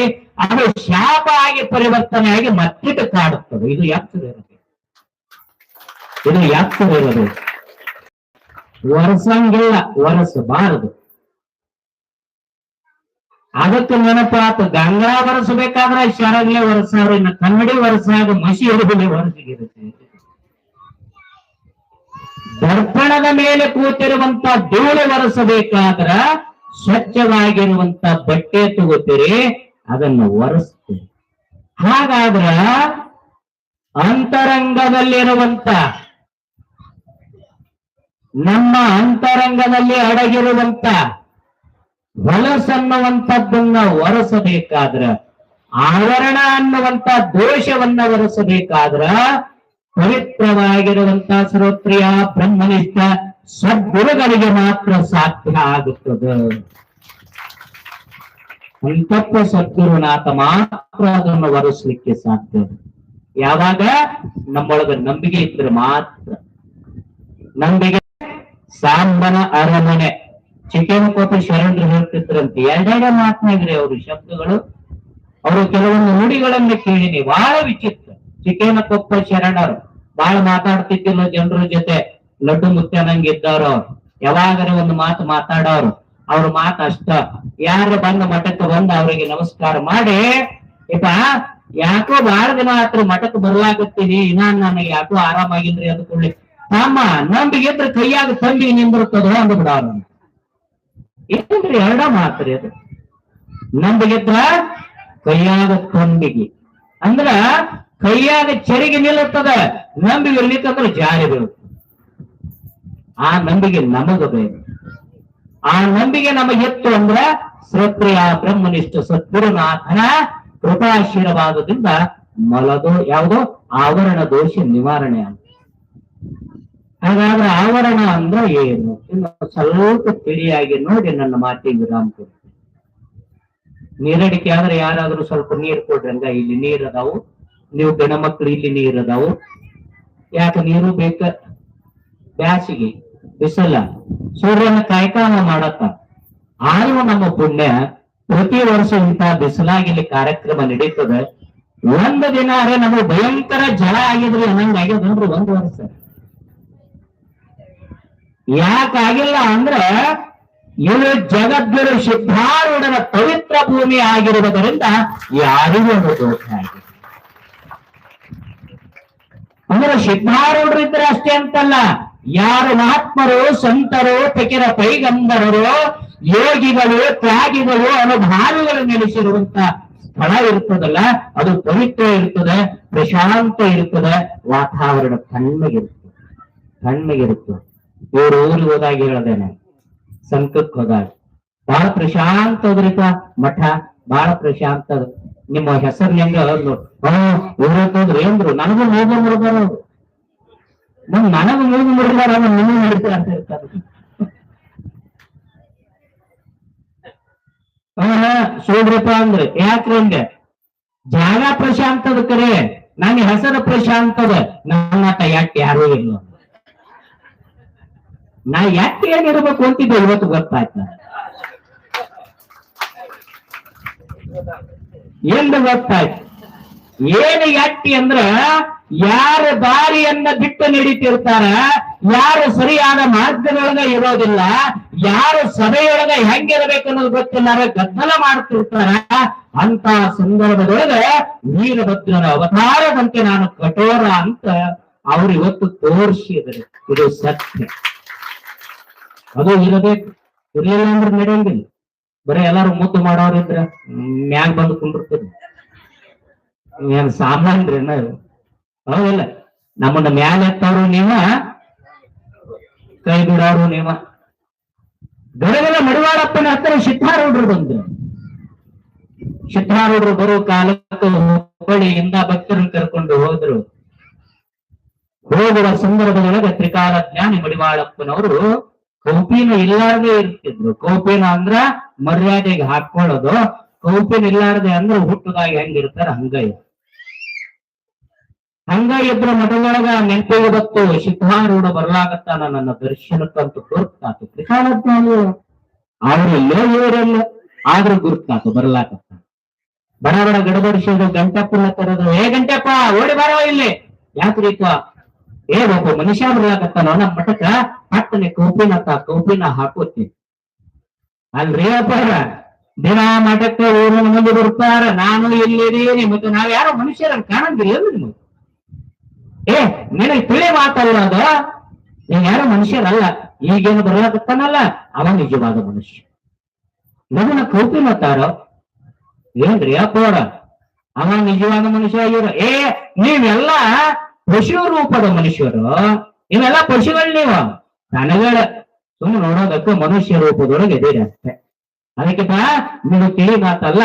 ಅದು ಶಾಪ ಆಗಿ ಪರಿವರ್ತನೆ ಆಗಿ ಮತ್ತಿಟ್ಟು ಕಾಡುತ್ತದೆ. ಇದು ಯಾಕಿರೋದು? ಒರೆಸಂಗಿಲ್ಲ, ಒರೆಸಬಾರದು. ಅದಕ್ಕೆ ನೆನಪಾತು, ಗಂಗಾ ಒರೆಸಬೇಕಾದ್ರೆ ಶರಗ್ಲೆ ಒರೆಸಾರು, ಇನ್ನು ಕನ್ನಡಿ ಒರೆಸಾಗ ಮಸಿ ಹಿಡಿದು ಒರೆಸಿಗಿರುತ್ತೆ. ದರ್ಪಣದ ಮೇಲೆ ಕೂತಿರುವಂತ ಧೂಳು ಒರೆಸಬೇಕಾದ್ರ ಸ್ವಚ್ಛವಾಗಿರುವಂತ ಬಟ್ಟೆ ತಗೋತೀರಿ, ಅದನ್ನು ಒರೆಸ್ತೀರಿ. ಹಾಗಾದ್ರ ಅಂತರಂಗದಲ್ಲಿರುವಂತ ನಮ್ಮ ಅಂತರಂಗದಲ್ಲಿ ಅಡಗಿರುವಂತ ಹೊಲಸನ್ನುವಂಥದ್ದನ್ನ ಒರೆಸಬೇಕಾದ್ರ, ಆವರಣ ಅನ್ನುವಂತ ದೋಷವನ್ನ ಒರೆಸಬೇಕಾದ್ರ ಪವಿತ್ರವಾಗಿರುವಂತ ಶ್ರೋತ್ರಿಯ ಬ್ರಹ್ಮನಿಷ್ಠ ಸದ್ಗುರುಗಳಿಗೆ ಮಾತ್ರ ಸಾಧ್ಯ ಆಗುತ್ತದೆ. ಅಂತಪ್ಪ ಸದ್ಗುರುನಾಥ ಮಾತ್ರ ಅದನ್ನು ಒರೆಸಲಿಕ್ಕೆ ಸಾಧ್ಯ. ಯಾವಾಗ ನಮ್ಮೊಳಗ ನಂಬಿಕೆ ಇದ್ರೆ ಮಾತ್ರ. ನಂಬಿಕೆ ಸಾಂಬನ ಅರಮನೆ. ಚಿಕ್ಕನಕೊಪ್ಪ ಶರಣರು ಹೇಳ್ತಿದ್ರಂತೆ, ಎರಡೆರಡೆ ಮಾತನಾಗ್ರಿ ಅವರು ಶಬ್ದಗಳು. ಅವರು ಕೆಲವೊಂದು ನುಡಿಗಳನ್ನ ಕೇಳಿನಿ, ಬಹಳ ವಿಚಿತ್ರ. ಚಿಕ್ಕನಕೊಪ್ಪ ಶರಣರು ಬಹಳ ಮಾತಾಡ್ತಿದ್ದಿಲ್ಲ ಜನರ ಜೊತೆ, ಲಡ್ಡು ಮುತ್ಯನಂಗ ಇದ್ದವ್ರು ಅವ್ರು. ಯಾವಾಗರ ಒಂದು ಮಾತು ಮಾತಾಡೋರು, ಅವ್ರ ಮಾತು ಅಷ್ಟ. ಯಾರು ಬಂದ ಮಠಕ್ಕೆ ಬಂದು ಅವರಿಗೆ ನಮಸ್ಕಾರ ಮಾಡಿ, ಇಪ್ಪ ಯಾಕೋ ಬಹಳ ದಿನ ಆತ್ರ ಮಠಕ್ಕೆ ಬರ್ಲಾಕತ್ತೀನಿ, ಇನ್ನ ನನಗೆ ಯಾಕೋ ಆರಾಮಾಗಿಲ್ರಿ ಅಂದ್ಕೊಳ್ಳಿ, ತಮ್ಮ ನಂಬಿಗೆ ಇದ್ರೆ ಕೈಯಾಗ ತಂಬಿ ನಿಂದಿರ್ತದ ಅಂದ್ ಬಿಡವ್ರ. ಏನ್ರಿ ಎರಡ ಮಾತ್ರಿ ಅದು. ನಂಬಿಗಿದ್ರ ಕೈಯಾಗ ತಂಬಿಗೆ ಅಂದ್ರ ಕೈಯಾಗ ಚರಿಗೆ ನಿಲ್ಲುತ್ತದ, ನಂಬಿಗೆ ಇರ್ಲಿಕ್ಕಂದ್ರೆ ಜಾರಿ ಬೀಳುತ್ತೆ. ಆ ನಂಬಿಕೆ ನಮಗ ಬೇಕು. ಆ ನಂಬಿಕೆ ನಮಗಿತ್ತು ಅಂದ್ರ ಶ್ರೋತ್ರಿಯ ಬ್ರಹ್ಮನಿಷ್ಠ ಸದ್ಗುರುನಾಥನ ಕೃಪಾಶೀರ್ವಾದದಿಂದ ಮಲದೋ ಯಾವುದೋ ಆವರಣ ದೋಷ ನಿವಾರಣೆ ಅಂತ. ಹಾಗಾದ್ರೆ ಆವರಣ ಅಂದ್ರೆ ಏನು? ಇನ್ನು ಸ್ವಲ್ಪ ತಿಳಿಯಾಗಿ ನೋಡಿ ನನ್ನ ಮಾತಿಗೆ ವಿರಾಮ ಕೊಡ್ತೀನಿ. ನೀರಡಿಕೆ ಆದ್ರೆ ಯಾರಾದ್ರೂ ಸ್ವಲ್ಪ ನೀರು ಕೊಡ್ರಿ, ಹಂಗ ಇಲ್ಲಿ ನೀರ್ ಅದಾವು, ನೀವು ಗಣ ಮಕ್ಕಳು ಇಲ್ಲಿ ನೀರ್ ಅದಾವು. ಯಾಕೆ ನೀರು ಬೇಕ? ಬ್ಯಾಸಿಗೆ ಬಿಸಲ ಸೂರ್ಯನ ಕಾಯ್ಕಾಮ ಮಾಡತ್ತ. ಆದ್ರೂ ನಮ್ಮ ಪುಣ್ಯ ಪ್ರತಿ ವರ್ಷ ಇಂಥ ಬಿಸಿಲಾಗಿಲ್ಲಿ ಕಾರ್ಯಕ್ರಮ ನಡೀತದೆ. ಒಂದು ದಿನ ನಮಗೆ ಭಯಂಕರ ಜಲ ಆಗಿದ್ರಿ ಅನ್ನಂಗ ಆಗ್ಯದನ್ರಿ ಒಂದು ವರ್ಷ. ಯಾಕಾಗಿಲ್ಲ ಅಂದ್ರ ಇವರು ಜಗದ್ಗುರು ಸಿದ್ಧಾರೂಢರ ಪವಿತ್ರ ಭೂಮಿ ಆಗಿರುವುದರಿಂದ ಯಾರಿಗೂ ಒಂದು ದೋಷ ಆಗಿದೆ. ಅಂದ್ರೆ ಸಿದ್ಧಾರೂಢರು ಇದ್ರೆ ಅಷ್ಟೇ ಅಂತಲ್ಲ, ಯಾರು ಮಹಾತ್ಮರು, ಸಂತರು, ಪಕಿರ ಪೈಗಂಬರರು, ಯೋಗಿಗಳು, ತ್ಯಾಗಿಗಳು, ಅನುಭಾವಿಗಳು ನೆಲೆಸಿರುವಂತ ಸ್ಥಳ ಇರ್ತದಲ್ಲ, ಅದು ಪವಿತ್ರ ಇರ್ತದೆ, ಪ್ರಶಾಂತ ಇರ್ತದೆ, ವಾತಾವರಣ ತಣ್ಣಗಿರ್ತದೆ. ಇವರು ಊರಿಗೆ ಹೋದಾಗ ಹೇಳ್ದೇನೆ, ಸಂಕಕ್ಕೆ ಹೋದಾಗ ಬಹಳ ಪ್ರಶಾಂತ ಅದ್ರಿಪ ಮಠ, ಬಹಳ ಪ್ರಶಾಂತ. ನಿಮ್ಮ ಹೆಸರು ಹೆಂಗ ಊರತ್ತೋದ್ರಿ ಅಂದ್ರು, ನನಗೂ ಮೂಗು ಮುರಿದಾರ ಅವರು. ನನಗೂ ಮೂಗು ಮುರಿದಾರ, ನಿಮಗೆ ನಡೀತಾ ಅಂತ ಇರ್ತಾರೆ. ಸೋಡ್ರಪ್ಪ ಅಂದ್ರೆ ಯಾಕ್ರಿ ಅಂದೆ, ಜಾಗ ಪ್ರಶಾಂತದ ಕರೆ, ನನ್ನ ಹೆಸರು ಪ್ರಶಾಂತದ, ನನ್ನ ಯಾಕೆ ಯಾರೂ ಇಲ್ಲ. ನಾ ಯಾಕೆ ಏನಿರ್ಬೇಕು ಅಂತಿದ್ದೆ ಇವತ್ತು ಗೊತ್ತಾಯ್ತು. ಎಂದು ಗೊತ್ತಾಯ್ತು ಏನು ಯಾಕೆ ಅಂದ್ರ, ಯಾರು ದಾರಿಯನ್ನ ಬಿಟ್ಟು ನಡೀತಿರ್ತಾರ, ಯಾರು ಸರಿಯಾದ ಮಾರ್ಗದೊಳಗ ಇರೋದಿಲ್ಲ, ಯಾರು ಸಭೆಯೊಳಗ ಹೆಂಗಿರ್ಬೇಕು ಅನ್ನೋದು ಗೊತ್ತಿಲ್ಲ, ಗದ್ದಲ ಮಾಡ್ತಿರ್ತಾರ. ಅಂತ ಸಂದರ್ಭದೊಳಗ ವೀರಭದ್ರನ ಅವತಾರದಂತೆ ನಾನು ಕಠೋರ ಅಂತ ಅವ್ರು ಇವತ್ತು ತೋರಿಸಿದ್ರು. ಇದು ಸತ್ಯ, ಅದು ಇರಬೇಕು. ಇರ್ಲಿಲ್ಲ ಅಂದ್ರೆ ನಡೆಯಂಗಿಲ್ಲ. ಬರೀ ಎಲ್ಲಾರು ಮುದ್ದು ಮಾಡೋರಿದ್ರ ಮ್ಯಾಗ ಬಂದು ಕುಂಡಿರ್ತೀರಿ. ಏನ್ ಸಾಮಾನ್ರಿ ಹೌದಿಲ್ಲ? ನಮ್ಮನ್ನ ಮ್ಯಾಲ ಎತ್ತವ್ರು ನೀವ, ಕೈ ಬಿಡೋರು ನೀವ. ಗಡಗಲ ಮಡಿವಾಳಪ್ಪನ ಹತ್ರ ಸಿದ್ಧಾರೂಢರು ಬಂದ್ರು. ಸಿದ್ಧಾರೂಢರು ಬರೋ ಕಾಲಕ್ಕೆ ಹುಬ್ಬಳ್ಳಿಯಿಂದ ಭಕ್ತರನ್ನು ಕರ್ಕೊಂಡು ಹೋದ್ರು. ಹೋಗುವ ಸಂದರ್ಭದೊಳಗೆ ತ್ರಿಕಾಲ ಜ್ಞಾನಿ ಮಡಿವಾಳಪ್ಪನವರು ಕೌಪಿನ ಇಲ್ಲಾರದೆ ಇರ್ತಿದ್ರು. ಕೌಪಿನ ಅಂದ್ರ ಮರ್ಯಾದೆಗೆ ಹಾಕೊಳ್ಳೋದು, ಕೌಪಿನ ಇಲ್ಲಾರದೆ ಅಂದ್ರೆ ಹುಟ್ಟುದಾಗ ಹೆಂಗಿರ್ತಾರ ಹಂಗ ಇದ್ರ ಮಠದೊಳಗ ನೆನಪಿಗೆ ಬತ್ತು, ಸಿದ್ಧಾರೂಢ ಬರ್ಲಾಗತ್ತಾನ ನನ್ನ ದರ್ಶನಕ್ಕಂತೂ ಗುರುತಾತು. ತ್ರಿಕಾಲ ಜ್ಞಾನಿ ಅವ್ರೆಲ್ಲ ಇವರೆಲ್ಲ ಆದ್ರೂ ಗುರುತಾತು, ಬರ್ಲಾಕತ್ತ. ಬಡ ಗಡಬಡಿಸೋದು, ಗಂಟಪ್ಪನ ತರೋದು, ಗಂಟಪ್ಪ ಓಡಿ ಬರೋ ಇಲ್ಲಿ, ಯಾಕ್ರೀಪ ಒಬ್ಬ ಮನುಷ್ಯ ಬರ್ಲಾಕತ್ತಾನ ನಮ್ಮ ಮಠಕ್ಕ, ಪಟ್ಟನೆ ಕೌಪಿನ ಹಾಕೋತಿ ಅಲ್ರಿ ಅಪ್ಪಾರ. ದಿನ ಮಠಕ್ಕೆ ಊರಿನ ಮಂದಿ ಬರ್ತಾರ, ನಾನು ಇಲ್ಲಿದ್ದೀನಿ, ಮತ್ತೆ ನಾವ್ ಯಾರೋ ಮನುಷ್ಯರನ್ನು ಕಾಣಂಗಿಲ್ಲ ನಿಮ್ಗೆ. ನಿನಗೆ ತಿಳಿ ಮಾತಲ್ಲ ಅದ, ನೀನ್ ಯಾರೋ ಮನುಷ್ಯರಲ್ಲ. ಈಗೇನು ಬರ್ಲಾಕತ್ತಾನಲ್ಲ ಅವ ನಿಜವಾದ ಮನುಷ್ಯ. ನಮ್ಮನ್ನ ಕೌಪಿನತ್ತಾರ ಏನ್ರಿ ಅಪ್ಪವ್ರ, ಅವ ನಿಜವಾದ ಮನುಷ್ಯ. ಇವ್ರ ನೀವೆಲ್ಲ ಪಶು ರೂಪದ ಮನುಷ್ಯರು, ಇವೆಲ್ಲ ಪಶುಗಳು. ನೀವು ದನಗಳ ಸುಮ್ಮನೆ ನೋಡೋದಕ್ಕೆ ಮನುಷ್ಯ ರೂಪದೊಳಗೆ ಇದೀರಿ ಅಷ್ಟೇ. ಅದಕ್ಕೆ ನೀವು ತಿಳಿ ಮಾತಲ್ಲ,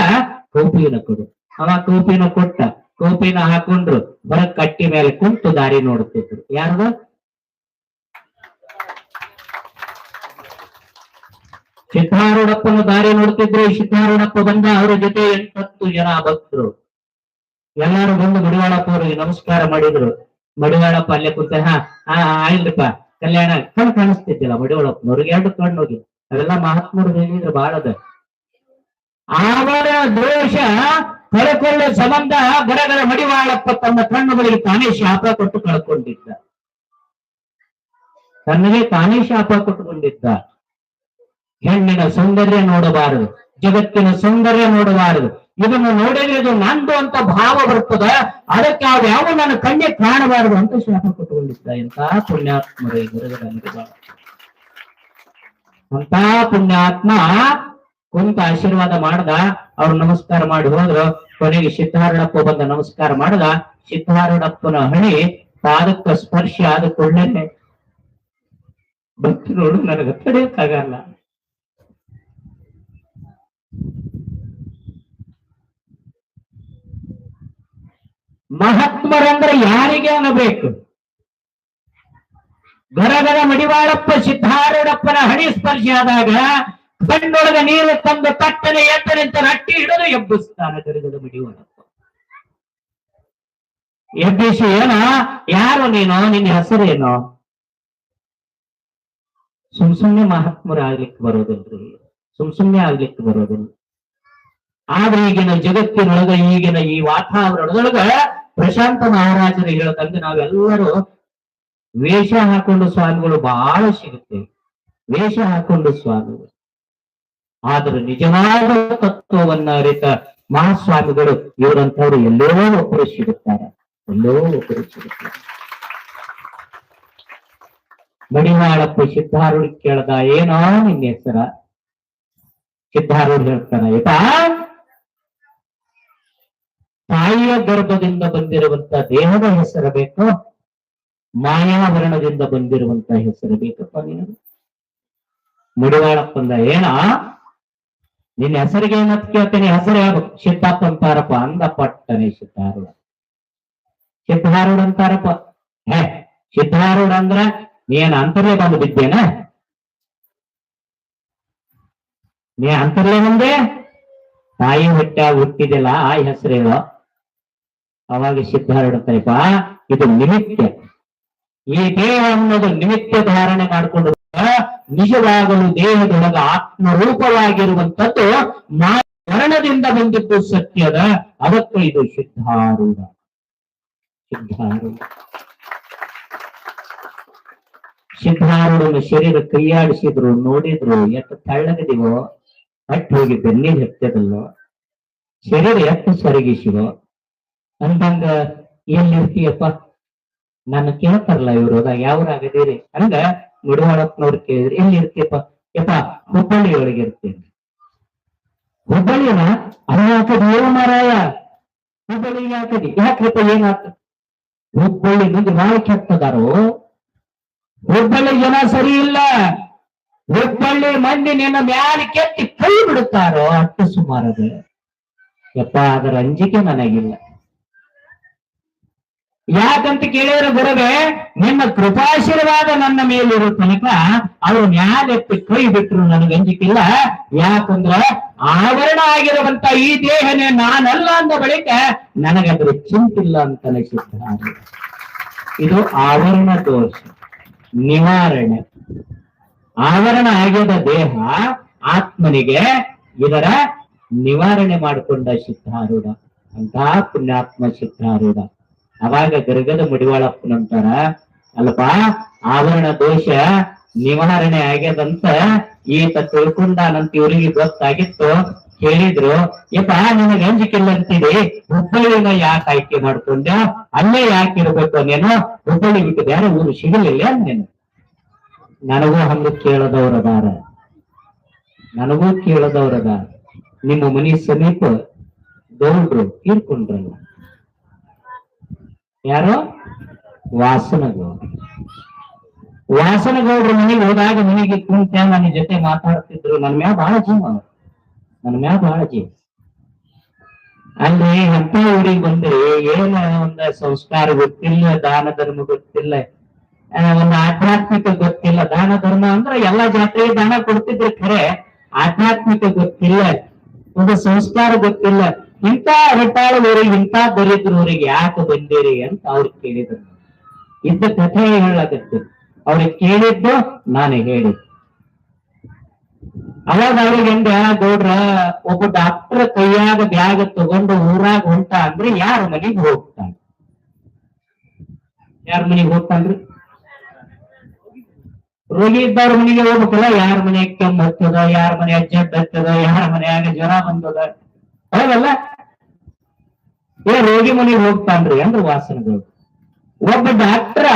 ಕೌಪಿನ ಕೊಡು. ಅವ ಕೌಪಿನ ಕೊಟ್ಟ, ಕೌಪಿನ ಹಾಕೊಂಡ್ರು, ಬರ ಕಟ್ಟಿ ಮೇಲೆ ಕುಂತು ದಾರಿ ನೋಡುತ್ತಿದ್ರು. ಯಾರ್ದು? ಸಿದ್ಧಾರೂಢಪ್ಪನ ದಾರಿ ನೋಡ್ತಿದ್ರು. ಸಿದ್ಧಾರೂಢಪ್ಪ ಬಂದ, ಅವರ ಜೊತೆ 8-10 ಜನ ಭಕ್ತರು. ಎಲ್ಲಾರು ಬಂದು ಮಡಿವಾಳಪ್ಪ ಅವ್ರಿಗೆ ನಮಸ್ಕಾರ ಮಾಡಿದ್ರು. ಮಡಿವಾಳಪ್ಪ ಅಲ್ಲೇ ಕೂತ ಆಯ್ಲ್ರಿಪ್ಪ ಕಲ್ಯಾಣ ಕಣ್ ಕಾಣಿಸ್ತಿದ್ದಿಲ್ಲ ಮಡಿವಾಳಪ್ಪನವ್ರಿಗೆ, 2 ಕಣ್ಣು ಹೋಗಿ. ಅವೆಲ್ಲ ಮಹಾತ್ಮರು ಹೇಳಿದ್ರು ಬಾಳದ. ಅವರ ದೋಷ ಕಳ್ಕೊಳ್ಳೋ ಸಂಬಂಧ ಗರಗರ ಮಡಿವಾಳಪ್ಪ ತನ್ನ ಕಣ್ಣುಗಳಿಗೆ ತಾನೇ ಶಾಪ ಕೊಟ್ಟು ಕಳ್ಕೊಂಡಿದ್ದ. ತನ್ನಗೆ ತಾನೇ ಶಾಪ ಕೊಟ್ಟುಕೊಂಡಿದ್ದ. ಹೆಣ್ಣಿನ ಸೌಂದರ್ಯ ನೋಡಬಾರದು, ಜಗತ್ತಿನ ಸೌಂದರ್ಯ ನೋಡಬಾರದು. ಇದನ್ನು ನೋಡಿದ್ರೆ ಇದು ನಂದು ಅಂತ ಭಾವ ಬರ್ತದ, ಅದಕ್ಕೆ ಯಾವ ನನ್ನ ಕಣ್ಣೆ ಕಾಣಬಾರದು ಅಂತ ಶಾಪ ಕೊಟ್ಟುಕೊಂಡಿದ್ದ. ಎಂತ ಪುಣ್ಯಾತ್ಮರ ಅಂತ ಪುಣ್ಯಾತ್ಮ ಕುಂತ ಆಶೀರ್ವಾದ ಮಾಡ್ದ. ಅವ್ರು ನಮಸ್ಕಾರ ಮಾಡಿ ಹೋದ್ರು. ಕೊನೆಗೆ ಸಿದ್ಧಾರೂಢಪ್ಪ ಬಂದ ನಮಸ್ಕಾರ ಮಾಡ್ದ. ಸಿದ್ಧಾರೂಢಪ್ಪನ ಹಣಿ ಪಾದಕ್ಕ ಸ್ಪರ್ಶ ಆದ ಕೂಡಲೇ ಬಂತು ನೋಡು, ನನಗೆ ತಡೆಯಕ್ಕಾಗಲ್ಲ. ಮಹಾತ್ಮರಂದ್ರೆ ಯಾರಿಗೆ ಅನ್ನಬೇಕು? ಗರಗರ ಮಡಿವಾಳಪ್ಪ ಸಿದ್ಧಾರೂಢಪ್ಪನ ಹಣಿ ಸ್ಪರ್ಶ ಆದಾಗ ಕಣ್ಣೊಳಗ ನೀರು ತಂದು ತಟ್ಟನೆ ಎತ್ತನೆಂತ ರಟ್ಟಿ ಹಿಡಿದು ಎಬ್ಬಿಸ್ತಾನ ಗರಗದ ಮಡಿವಾಳಪ್ಪ. ಎಬ್ಬಿಸಿ ಏನ, ಯಾರು ನೀನು, ನಿನ್ನ ಹೆಸರೇನು? ಸುಮ್ನೆ ಮಹಾತ್ಮರು ಆಗ್ಲಿಕ್ಕೆ ಬರೋದಿಲ್ರಿ, ಸುಮ್ನೆ ಆಗ್ಲಿಕ್ಕೆ ಬರೋದಿಲ್ಲ. ಆದ್ರೆ ಈಗಿನ ಜಗತ್ತಿನೊಳಗ, ಈಗಿನ ಈ ವಾತಾವರಣದೊಳಗ ಪ್ರಶಾಂತ ಮಹಾರಾಜರು ಹೇಳದಂಗೆ ನಾವೆಲ್ಲರೂ ವೇಷ ಹಾಕೊಂಡು ಸ್ವಾಮಿಗಳು ಬಹಳ ಸಿಗುತ್ತೇವೆ, ವೇಷ ಹಾಕೊಂಡು ಸ್ವಾಮಿಗಳು. ಆದ್ರೆ ನಿಜವಾದ ತತ್ವವನ್ನ ಅರಿತ ಮಹಾಸ್ವಾಮಿಗಳು ಇವರಂತವ್ರು ಎಲ್ಲೋ ಒಬ್ಬರು ಸಿಗುತ್ತಾರೆ, ಎಲ್ಲೋ ಒಬ್ಬರು ಸಿಗುತ್ತಾರೆ. ಮಡಿವಾಳಪ್ಪ ಸಿದ್ಧಾರೂಢ ಕೇಳ್ದ, ಏನೋ ನಿನ್ನ ಹೆಸರ? ಸಿದ್ಧಾರೂಢ ಹೇಳ್ತಾನ, ಆಯ್ತಾ ತಾಯಿಯ ಗರ್ಭದಿಂದ ಬಂದಿರುವಂತ ದೇಹದ ಹೆಸರು ಬೇಕು, ಮಾಯಾವರಣದಿಂದ ಬಂದಿರುವಂತ ಹೆಸರು ಬೇಕಪ್ಪ ನಿನಗೆ? ಮಡಿವಾಳಪ್ಪಂದ, ಏನ ನಿನ್ನ ಹೆಸರಿಗೆ ಏನಂತ ಕೇಳ್ತೇನೆ, ಹೆಸರು ಯಾರು? ಸಿದ್ದಪ್ಪ ಅಂತಾರಪ್ಪ ಅಂದ. ಪಟ್ಟನೆ ಸಿದ್ಧಾರೂಢ ಅಂತಾರಪ್ಪ. ಸಿದ್ಧಾರೂಢ ಅಂದ್ರ ನೀನ್ ಅಂತರ್ಲೇ ಬಂದು ಬಿದ್ದೇನ? ನೀ ಅಂತರ್ಲೇ ಬಂದೆ? ತಾಯಿ ಹುಟ್ಟಿದಿಲ್ಲ, ಆ ಹೆಸರೇನೋ? ಅವಾಗ ಸಿದ್ಧಾರೂಢ ಅಂತಾರಪ್ಪ, ಇದು ನಿಮಿತ್ತ. ಈ ದೇಹ ಅನ್ನೋದು ನಿಮಿತ್ತ ಧಾರಣೆ ಮಾಡಿಕೊಂಡು ನಿಜವಾಗಲು ದೇಹದೊಳಗ ಆತ್ಮರೂಪವಾಗಿರುವಂತದ್ದು ವರ್ಣದಿಂದ ಬಂದಿದ್ದು ಸತ್ಯದ. ಅದಕ್ಕೆ ಇದು ಸಿದ್ಧಾರೂಢ. ಸಿದ್ಧಾರೂಢನ ಶರೀರ ಕೈಯಾಡಿಸಿದ್ರು, ನೋಡಿದ್ರು, ಎಷ್ಟು ತಳ್ಳಗದಿವೋ ಅಟ್ಟು ಹೋಗಿ ಬೆನ್ನಿ ಹತ್ತದಲ್ಲೋ, ಶರೀರ ಎಷ್ಟು ಸರಿಗಿಸಿವೋ ಅಂದಂಗ ಎಲ್ಲಿರ್ತೀಯಪ್ಪ? ನಾನು ಕೇಳ್ತಾರಲ್ಲ ಇವ್ರು, ಯಾವ್ರಾಗದೀರಿ ಹಂಗ ಮಡಿವಾಳಪ್ಪನವ್ರು ಕೇಳಿದ್ರಿ, ಎಲ್ಲಿ ಇರ್ತೀಯಪ್ಪ? ಯಪ್ಪ ಹುಬ್ಬಳ್ಳಿ ಒಳಗೆ ಇರ್ತೇನೆ. ಹುಬ್ಬಳ್ಳಿನ ಅಲ್ಲಿ ಹಾಕದಿ ಏನ ಮಾರಾಯ? ಹುಬ್ಬಳ್ಳಿಗೆ ಹಾಕದಿ ಯಾಕಪ್ಪ? ಏನಾಗ್ತ? ಹುಬ್ಬಳ್ಳಿ ಮುಂದೆ ಬಾಳ ಕೆಟ್ಟದಾರೋ, ಹುಬ್ಬಳ್ಳಿ ಜನ ಸರಿ ಇಲ್ಲ, ಹುಬ್ಬಳ್ಳಿ ಮಂದಿ ನಿನ್ನ ಮ್ಯಾಲ ಕೆತ್ತಿ ಕೈ ಬಿಡುತ್ತಾರೋ ಅಷ್ಟು ಸುಮಾರದ. ಯಪ್ಪ ಅದರ ಅಂಜಿಕೆ ನನಗಿಲ್ಲ. ಯಾಕಂತ ಕೇಳಿದ್ರೆ ಗುರುವೆ, ನಿಮ್ಮ ಕೃಪಾಶೀರ್ವಾದ ನನ್ನ ಮೇಲಿರೋ ತನಕ ಅವರು ನ್ಯಾಯಕ್ಕೆ ಕೈ ಬಿಟ್ರು ನನಗೆ ಅಂಜಿಕಿಲ್ಲ. ಯಾಕಂದ್ರ ಆವರಣ ಆಗಿರುವಂತ ಈ ದೇಹನೇ ನಾನಲ್ಲ ಅಂದ ಬಳಿಕ ನನಗದ್ರ ಚಿಂತಿಲ್ಲ ಅಂತ ಅನಿಸಿದ್ದಾರೆ. ಇದು ಆವರಣ ದೋಷ ನಿವಾರಣೆ. ಆವರಣ ಆಗಿದ ದೇಹ ಆತ್ಮನಿಗೆ ಇದರ ನಿವಾರಣೆ ಮಾಡಿಕೊಂಡ ಸಿದ್ಧಾರೂಢ ಅಂತ ಪುಣ್ಯಾತ್ಮ ಸಿದ್ಧಾರೂಢ. ಅವಾಗ ಗರಗದ ಮಡಿವಾಳಪ್ಪನಂತಾರ, ಅಲ್ಪ ಆವರಣ ದೋಷ ನಿವಾರಣೆ ಆಗ್ಯದಂತ ಈತ ತಿಳ್ಕೊಂಡಾನಂತ ಇವ್ರಿಗೆ ಗೊತ್ತಾಗಿತ್ತು. ಹೇಳಿದ್ರು, ಯಪ್ಪ ನಿನಗೆ ಅಂಜಿಕಿಲ್ಲ ಅಂತೀರಿ, ಹುಬ್ಬಳ್ಳಿನ ಯಾಕೆ ಆಯ್ಕೆ ಮಾಡ್ಕೊಂಡೆ? ಅಲ್ಲೇ ಯಾಕೆ ಇರ್ಬೇಕು ನೀನು? ಹುಬ್ಬಳ್ಳಿ ಬಿಟ್ಟು ಬೇರೆ ಊರು ಸಿಗಲಿಲ್ಲ ನೀನು? ನನಗೂ ಹಂಗ ಕೇಳದವ್ರದಾರ, ನನಗೂ ಕೇಳದವ್ರದಾರ. ನಿಮ್ಮ ಮನಿ ಸಮೀಪ ಗೌಡ್ರು ತೀರ್ಕೊಂಡ್ರಲ್ಲ, ಯಾರೋ ವಾಸನಗೌಡ್ರು ಮನೆಗೆ ಹೋದಾಗ ಮನೆಗೆ ಕುಂತ ನನ್ನ ಜೊತೆ ಮಾತಾಡ್ತಿದ್ರು. ನನ್ನ ಮ್ಯಾಲ ಬಹಳ ಜೀವ, ಅಲ್ಲಿ ಎಂತ ಊರಿಗೆ ಬಂದ್ರೆ ಏನ ಒಂದ ಸಂಸ್ಕಾರ ಗೊತ್ತಿಲ್ಲ, ದಾನ ಧರ್ಮ ಗೊತ್ತಿಲ್ಲ, ಒಂದು ಆಧ್ಯಾತ್ಮಿಕ ಗೊತ್ತಿಲ್ಲ. ದಾನ ಧರ್ಮ ಅಂದ್ರೆ ಎಲ್ಲಾ ಜಾತ್ರೆಗೆ ದಾನ ಕೊಡ್ತಿದ್ರು ಖರೆ, ಆಧ್ಯಾತ್ಮಿಕ ಗೊತ್ತಿಲ್ಲ, ಒಂದು ಸಂಸ್ಕಾರ ಗೊತ್ತಿಲ್ಲ. ಇಂಥ ರಟಾಳೂರಿಗೆ ಇಂಥ ದರಿದ್ರೂರಿಗೆ ಯಾಕೆ ಬಂದಿರಿ ಅಂತ ಅವ್ರು ಕೇಳಿದ್ರು. ಇದ್ದ ಕಥೆ ಹೇಳಕತ್ತು. ಅವ್ರಿಗೆ ಕೇಳಿದ್ದು ನಾನು ಹೇಳಿದ್ದು. ಅವಾಗ ಅವ್ರಿಗೆ ಹೆಂಗ ಗೌಡ್ರ, ಒಬ್ಬ ಡಾಕ್ಟರ್ ಕೈಯಾಗ ಬ್ಯಾಗ್ ತಗೊಂಡು ಊರಾಗ ಹೊಂಟ ಅಂದ್ರೆ ಯಾರ ಮನೆಗೆ ಹೋಗ್ತಾನೆ? ಯಾರ ಮನೆಗೆ ಹೋಗ್ತಾನ್ರಿ? ರೋಗಿ ಇದ್ದವ್ರ ಮನೆಗೆ ಹೋಗ್ಬೇಕಲ್ಲ. ಯಾರ ಮನೆಯಾಗ ಕೆಮ್ಮು ಹತ್ತದ, ಯಾರ ಮನೆಯಾಗ ಜಡ್ ಹತ್ತದ, ಯಾರ ಮನೆಯಾಗ ಜ್ವರ ಬಂದದ, ಹೌದಲ್ಲ? ರೋಗಿ ಮನೆಗೆ ಹೋಗ್ತಾನ್ರಿ ಅಂದ್ರೆ ವಾಸನಗಳು. ಒಬ್ಬ ಡಾಕ್ಟರ್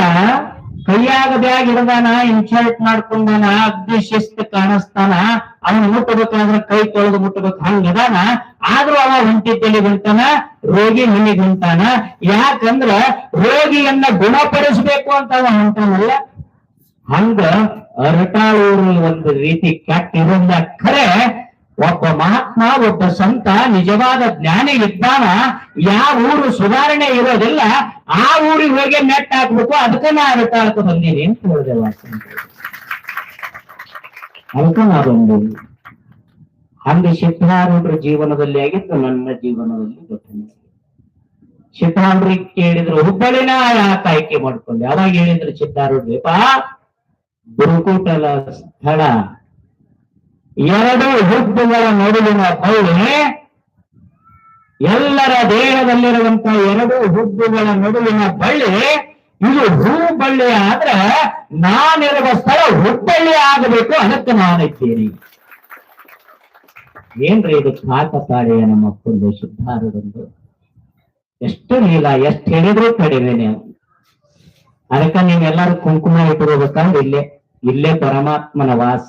ಕೈಯಾಗ ಬ್ಯಾಗ್ ಇಡದಾನ, ಇನ್ಶರ್ಟ್ ಮಾಡ್ಕೊಂಡಾನ, ಅಗ್ದಿ ಶಿಸ್ತು ಕಾಣಿಸ್ತಾನ, ಅವನು ಮುಟ್ಟಬೇಕಾದ್ರೆ ಕೈ ತೊಳೆದು ಮುಟ್ಟಬೇಕು, ಹಂಗದಾನ. ಆದ್ರೂ ಅವ ಹೊಂಟಿದ್ದಲ್ಲಿ ಹೊಂಟಾನ, ರೋಗಿ ಮನೆಗೆ ಹೊಂಟಾನ. ಯಾಕಂದ್ರ ರೋಗಿಯನ್ನ ಗುಣಪಡಿಸ್ಬೇಕು ಅಂತ ಅವ ಹೊಂಟಾನಲ್ಲ. ಹಂಗ ಅರಟಾಳೂರು ಒಂದು ರೀತಿ ಕೆಟ್ಟಿರೋದ ಖರೆ. ಒಬ್ಬ ಮಹಾತ್ಮ, ಒಬ್ಬ ಸಂತ, ನಿಜವಾದ ಜ್ಞಾನಿ ಇದ್ದಾನ. ಯಾವ ಊರು ಸುಧಾರಣೆ ಇರೋದಿಲ್ಲ ಆ ಊರಿಗೆ ಹೋಗಿ ನೆಟ್ ಹಾಕ್ಬೇಕು. ಅದಕ್ಕ ನಾ ಅರಟಾಳಕ್ಕೆ ಬಂದೀನಿ ಅಂತ ಹೇಳಿದೆ. ಅದಕ್ಕ ನಾ ಬಂದೀನಿ. ಹಂಗೆ ಸಿದ್ಧಾರೂಢರ ಜೀವನದಲ್ಲಿ ಆಗಿತ್ತು, ನನ್ನ ಜೀವನದಲ್ಲಿ ಗೊತ್ತಿಲ್ಲ. ಸಿದ್ಧಾರೂಢರಿಗೆ ಕೇಳಿದ್ರು, ಹುಬ್ಬಳ್ಳಿನ ಯಾಕೆ ಆಯ್ಕೆ ಮಾಡ್ಕೊಂಡೆ? ಅವಾಗ ಹೇಳಿದ್ರು ಸಿದ್ಧಾರೂಢ, ಗುರುಕೂಟಲ ಸ್ಥಳ, ಎರಡು ಹುಬ್ಬುಗಳ ನಡುವಿನ ಬಳ್ಳಿ, ಎಲ್ಲರ ದೇಹದಲ್ಲಿರುವಂತ ಎರಡು ಹುಬ್ಬುಗಳ ನಡುವಿನ ಬಳ್ಳಿ, ಇದು ಹೂ ಬಳ್ಳಿ ಆದ್ರೆ ನಾನಿರುವ ಸ್ಥಳ ಹುಬ್ಬಳ್ಳಿ ಆಗಬೇಕು, ಅದಕ್ಕೆ ನಾನಿದ್ದೇನೆ. ಏನ್ರಿ ಇದು ಕಾಕತಾಳೆಯ ನಮ್ಮ ಅಪ್ಪಂದು ಸಿದ್ಧಾರೂಢಂದು. ಎಷ್ಟು ನೀಲ, ಎಷ್ಟು ಹೇಳಿದ್ರು ಕಡಿಮೆನೆ. ಅದಕ್ಕ ನೀವೆಲ್ಲರೂ ಕುಂಕುಮ ಇಟ್ಕೋಬೇಕಂದ್ರೆ ಇಲ್ಲೇ ಪರಮಾತ್ಮನ ವಾಸ.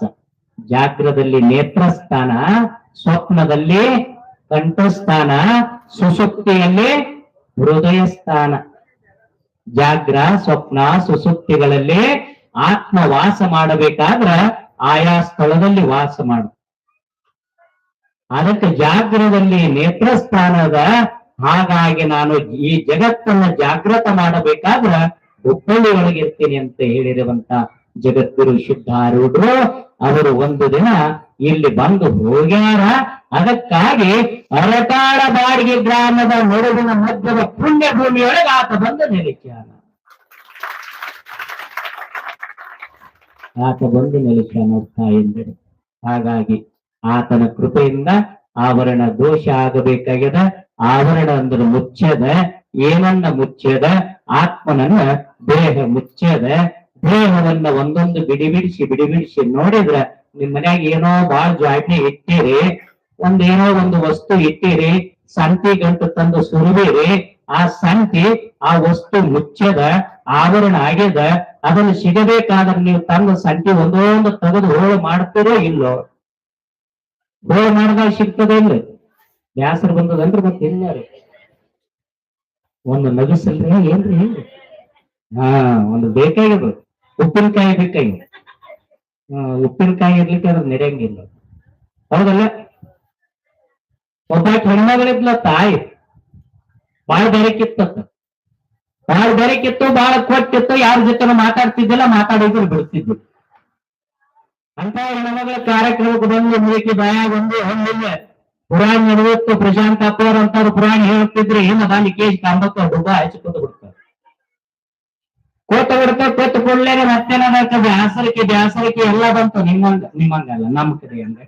ಜಾಗ್ರದಲ್ಲಿ ನೇತ್ರಸ್ಥಾನ, ಸ್ವಪ್ನದಲ್ಲಿ ಕಂಠಸ್ಥಾನ, ಸುಸುಪ್ತಿಯಲ್ಲಿ ಹೃದಯ ಸ್ಥಾನ. ಜಾಗ್ರ, ಸ್ವಪ್ನ, ಸುಸುಪ್ತಿಗಳಲ್ಲಿ ಆತ್ಮ ವಾಸ ಮಾಡಬೇಕಾದ್ರ ಆಯಾ ಸ್ಥಳದಲ್ಲಿ ವಾಸ ಮಾಡು. ಅದಕ್ಕೆ ಜಾಗ್ರದಲ್ಲಿ ನೇತ್ರಸ್ಥಾನದ. ಹಾಗಾಗಿ ನಾನು ಈ ಜಗತ್ತನ್ನ ಜಾಗೃತ ಮಾಡಬೇಕಾದ್ರ ಹುಬ್ಬಳ್ಳಿ ಒಳಗಿರ್ತೀನಿ ಅಂತ ಹೇಳಿರುವಂತ ಜಗದ್ಗುರು ಸಿದ್ಧಾರೂಢರು ಅವರು ಒಂದು ದಿನ ಇಲ್ಲಿ ಬಂದು ಹೋಗ್ಯಾರ. ಅದಕ್ಕಾಗಿ ಅರಟಾಳ ಬಾಡಿಗೆ ಗ್ರಾಮದ ನಡುವಿನ ಮಧ್ಯದ ಪುಣ್ಯ ಭೂಮಿಯೊಳಗೆ ಆತ ಬಂದು ನೆಲೆಸ್ಯಾನ. ಎಂದರೆ ಹಾಗಾಗಿ ಆತನ ಕೃಪೆಯಿಂದ ಆವರಣ ದೋಷ ಆಗಬೇಕಾಗ್ಯದ. ಆವರಣ ಅಂದ್ರೆ ಮುಚ್ಚದ, ಏನನ್ನ ಮುಚ್ಚದ? ಆತ್ಮನನ್ನ ದೇಹ ಮುಚ್ಚದ. ದೇಹವನ್ನ ಒಂದೊಂದು ಬಿಡಿಬಿಡಿಸಿ ನೋಡಿದ್ರ ನಿಮ್ ಮನ್ಯಾಗ ಏನೋ ಬಾಳ್ ಜಾಡ್ನೆ ಇಟ್ಟಿರಿ, ಏನೋ ಒಂದು ವಸ್ತು ಇಟ್ಟಿರಿ, ಸಂತಿ ಗಂಟು ತಂದು ಸುರುವಿರಿ. ಆ ಸಂತಿ ಆ ವಸ್ತು ಮುಚ್ಚದ, ಆವರಣ ಆಗ್ಯದ. ಅದನ್ನು ಸಿಗಬೇಕಾದ್ರೆ ನೀವು ತಂದು ಸಂತಿ ಒಂದೊಂದು ತೆಗೆದು ಹೋಳು ಮಾಡ್ತೀರೋ ಇಲ್ಲೋ? ಹೋಳು ಮಾಡಿದಾಗ ಸಿಗ್ತದೆ ಇಲ್ಲ? ಬ್ಯಾಸರು ಬಂದದಲ್ರಿ ಮತ್ತೆ ಇಲ್ಲ ಒಂದು ನಗಿಸಲ್ರಿ ಏನ್ರಿ? ಒಂದು ಬೇಕಾಗಿದ್ರು ಉಪ್ಪಿನಕಾಯಿ ಬೇಕಾಗಿ. ಉಪ್ಪಿನಕಾಯಿ ಇರ್ಲಿಕ್ಕೆ ಅದ್ರ ನಡೆಯಂಗಿಲ್ಲ, ಹೌದಲ್ಲ? ಒಬ್ಬ ಹೆಣ್ಮಗಳಿದ್ಲ ತಾಯಿ, ಬಾಳ ಬೆರಕಿತ್ತು, ಬಾಳ ಕೊಟ್ಟಿತ್ತು. ಯಾರ ಜೊತೆ ಮಾತಾಡ್ತಿದ್ದಿಲ್ಲ, ಮಾತಾಡಿದ್ರು ಬಿಡ್ತಿದ್ರು. ಅಂತ ಹೆಣ್ಮಗಳ ಕಾರ್ಯಕ್ರಮಕ್ಕೆ ಬಂದು ಮುದುಕಿ ಬಾಯಾಗ ಒಂದು ಹೊಂದಿಲ್ಲ. ಪುರಾಣ ನಡುವತ್ತು ಪ್ರಶಾಂತ್ ಅಪ್ಪವ್ರ ಅಂತವ್ರು ಪುರಾಣ ಹೇಳ್ತಿದ್ರು. ಏನದ ಕೇಜ್ ಕಾಂಬಕ್ಕ ಡುಬ್ಬ ಹಚ್ಚಿಕೊಂಡು ಬಿಡ್ತಾರೆ. ಕೊಟ್ಟು ಕೊಡ್ಲೇನೆ ಮತ್ತೇನದ ಬ್ಯಾಸರಿಕೆ ಎಲ್ಲ ಬಂತು. ನಿಮ್ಮಂಗಲ್ಲ ನಮ್ಮ ಕಡೆ ಅಂದ್ರೆ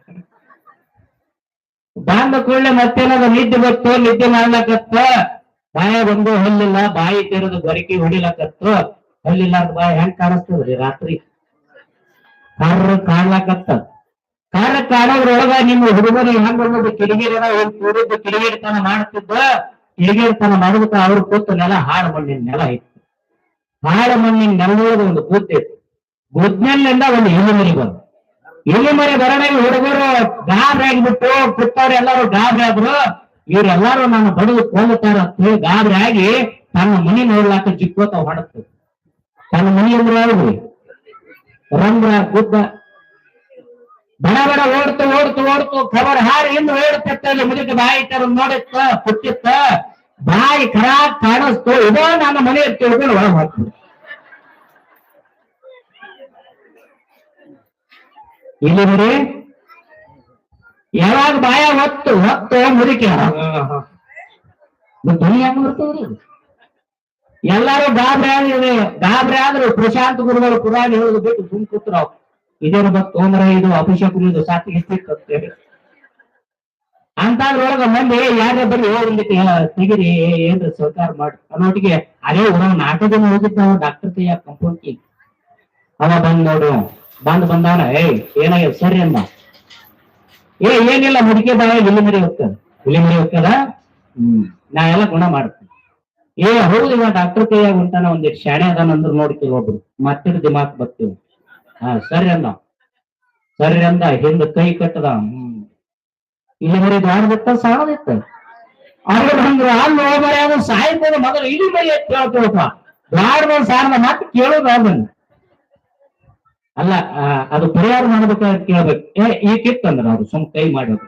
ಬಂದ ಕೂಡಲೇ ಮತ್ತೇನದ ನಿದ್ದೆ ಬತ್ತು. ನಿದ್ದೆ ಮಾಡ್ಲಕತ್ತ. ಬಾಯ ಬಂದು ಹಲ್ಲಿಲ್ಲ, ಬಾಯಿ ತೆರೆದು ಬರಕಿ ಹೊಡಿಲಕತ್ತು. ಹಲ್ಲಿಲ್ಲ ಅಂತ ಬಾಯಿ ಹೆಂಗ್ ಕಾಣಿಸ್ತದ್ರಿ ರಾತ್ರಿ? ಕಾಣ್ಲಕತ್ತ. ಕಾಣೋದ್ರೊಳಗ ನಿಮ್ಮ ಹುಡುಗರು ಹೆಂಗ್ ಬಂದದ್ದು ಕಿಡಿಗೇರಿನ ಕೂಡಿದ್ದು ಕಿಡಿಗೇರಿತನ ಮಾಡ್ತಿದ್ದ. ಕಿಡಿಗೇರಿತನ ಮಾಡೋದಕ್ಕ ಅವ್ರು ಕೂತು ನೆಲ ಹಾಳು ಮಣ್ಣಿನ ನೆಲ ಇತ್ತು. ಹಾಳು ಮಣ್ಣಿನ ನೆಲದೊಳಗೆ ಒಂದು ಕೂತಿತ್ತು. ಗುದ್ನೆಲ್ಲಿಂದ ಒಂದು ಇಲಿಮರಿ ಬಂದು. ಇಲಿಮರಿ ಬರೋಣಾಗಿ ಹುಡುಗರು ಗಾಬರಿ ಆಗಿಬಿಟ್ಟು ಪುಟ್ಟವ್ರು ಎಲ್ಲರೂ ಗಾಬರಿ ಆದ್ರು. ಇವ್ರೆಲ್ಲಾರು ನಾನು ಬಡದು ಹೋಗುತ್ತಾರ ಅಂತ ಹೇಳಿ ಗಾಬರಿ ಆಗಿ ತನ್ನ ಮನಿ ನೋಡ್ಲಾಕ ಜಿಕ್ಕೋತ ಹೊಡತು. ತನ್ನ ಮನಿ ಅಂದ್ರೆ ಅವ್ರಿ ರಂಧ್ರ ಗುದ್ದ ಬಡ ಓಡ್ತು ಖಬರ್ ಹಾರಿ ಇನ್ನು ಓಡುತ್ತಿತ್ತ. ಮುದುಕ ಬಾಯಿ ತರ ನೋಡಿತ್ತ, ಪುಟ್ಟಿತ್ತ, ಬಾಯಿ ಖರಾಬ್ ಕಾಣಿಸ್ತು. ಇದೋ ನನ್ನ ಮನೆ ತಿಳ್ಕೊಂಡು ಒಳಗೆ ಹೋಗ್ತದೆ. ಇಲ್ಲಿ ನೋಡಿ, ಯಾವಾಗ ಬಾಯ ಹೊತ್ತು ಮುದುಕಿ ಧ್ವನಿ ಹೆಂಗ್ ಬರ್ತದ್ರಿ? ಎಲ್ಲಾರು ಗಾಬ್ರಿ ಆದ್ರು ಪ್ರಶಾಂತ್ ಗುರುಗಳು ಪುರಾಣ ಹೇಳೋದು ಬಿಟ್ಟು ಸುಮ್ ಕೂತ್ರಾವ್. ಇದೇನು ತೋಮರ ಇದು ಅಭಿಷೇಕ ಇದು ಸಾತಿಗೆ ಸಿಕ್ಕಂತೇಳಿ ಅಂತದ್ರೊಳಗ ಮಂದಿ ಯಾರ ಬರೀ ಒಂದಿಟ್ಟು ತೆಗಿರಿ ಏನ್ರ ಸರ್ಕಾರ ಮಾಡಿ ಅನ್ನೋಟಿಗೆ ಅದೇ ನಾಟಕ ಹೋಗಿದ್ದ ಡಾಕ್ಟರ್ ಕೈಯ ಕಂಪೌಂಡ್ಗೆ ಅವ ಬಂದ್ ನೋಡು ಬಂದಾನ ಏನಾಗ್ಯದ ಸರಿ ಅಂದ. ಏನಿಲ್ಲ ಮುಡಿಕೆ ಬಾಯ ಇಲ್ಲಿ ಮರಿ ಹೋಗ್ತದ ನಾ ಎಲ್ಲ ಗುಣ ಮಾಡ್ತೀನಿ. ಹೌದು ಇವ ಡಾಕ್ಟರ್ ಕೈಯಾಗ ಉಂಟಾನ ಒಂದಿಟ್ಟು ಶಾಣೆ ಅದಾನ ಅಂದ್ರ ನೋಡ್ತೀವಿ ಒಬ್ರು ಮತ್ತೆ ದಿಮಾಕ್ ಬರ್ತೀವಿ. ಸರಿ ಅಂದ ಹಿಂದ ಕೈ ಕಟ್ಟದ ಇಲ್ಲಿ ಮರಿ ದಾಡ್ದಿತ್ತ ಸಾಣದಿತ್ತ ಅವ್ರು ಅಲ್ಲಿ ಹೋಗ್ಬಾರ ಅದು ಸಾಯ್ತದ ಮೊದಲು ಇಲ್ಲಿ ಮರಿ ಕೇಳ್ತೇವಪ್ಪ ದಾಡ್ದ ಸಾರದ ಮತ್ತೆ ಕೇಳೋದು ಅದನ್ನ ಅಲ್ಲ ಅದು ಪರಿಹಾರ ಮಾಡ್ಬೇಕಾದ್ರೆ ಕೇಳ್ಬೇಕು. ಈ ಕಿತ್ತಂದ್ರ ಅವ್ರು ಸುಮ್ ಕೈ ಮಾಡೋದು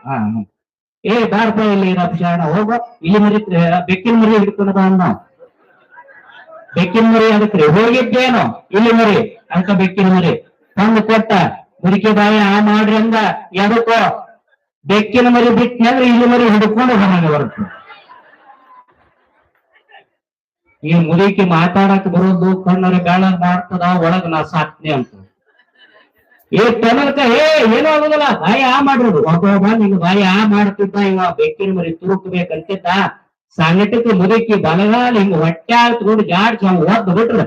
ದಾರ್ಪ ಇಲ್ಲಿ ಶಾಣ ಹೋಗ ಇಲ್ಲಿ ಮರಿ ಬೆಕ್ಕಿನ ಮರಿ ಹಿಡ್ಕೊಂಡದ ಅನ್ನ ಬೆಕ್ಕಿನ ಮರಿ ಅದಕ್ರಿ ಹೋಗಿದ್ದೇನು ಇಲ್ಲಿ ಮರಿ ಅಂತ ಬೆಕ್ಕಿನ ಮರಿ ತಂದು ಕೊಟ್ಟ ಮುರಿಕೆ ಬಾಯಿ ಮಾಡ್ರಿ ಅಂದ ಎದಕ್ಕೋ ಬೆಕ್ಕಿನ ಮರಿ ಬಿಟ್ಟಂದ್ರೆ ಇಲ್ಲಿ ಮರಿ ಹಿಡ್ಕೊಂಡು ಹೊರಗೆ ಬರುತ್ತೆ. ಈ ಮುರಿಕೆ ಮಾತಾಡಕ್ ಬರೋದು ಕಣ್ಣರಿ ಗಾಳ ಮಾಡ್ತದ ಒಳಗ ನಾ ಸಾಕ್ನೆ ಅಂತ ತನಕ ಏನೋ ಆಗುದಿಲ್ಲ ಬಾಯಿ ಮಾಡಿರೋದು ಒಬ್ಬ ನಿಂಗೆ ಬಾಯಿ ಮಾಡ್ತಿದ್ದ ಇವ ಬೆಕ್ಕಿನ ಮರಿ ತುರುಕ್ಬೇಕಂತಿದ್ದ ಸಂಘಟಕ್ಕೆ ಮುದುಕಿ ಬಲಗಾಲ ಹಿಂಗ ಹೊಟ್ಟೆ ತಗೊಂಡು ಜಾಡ್ಸಿ ಅವ್ ಒದ್ದು ಬಿಟ್ರ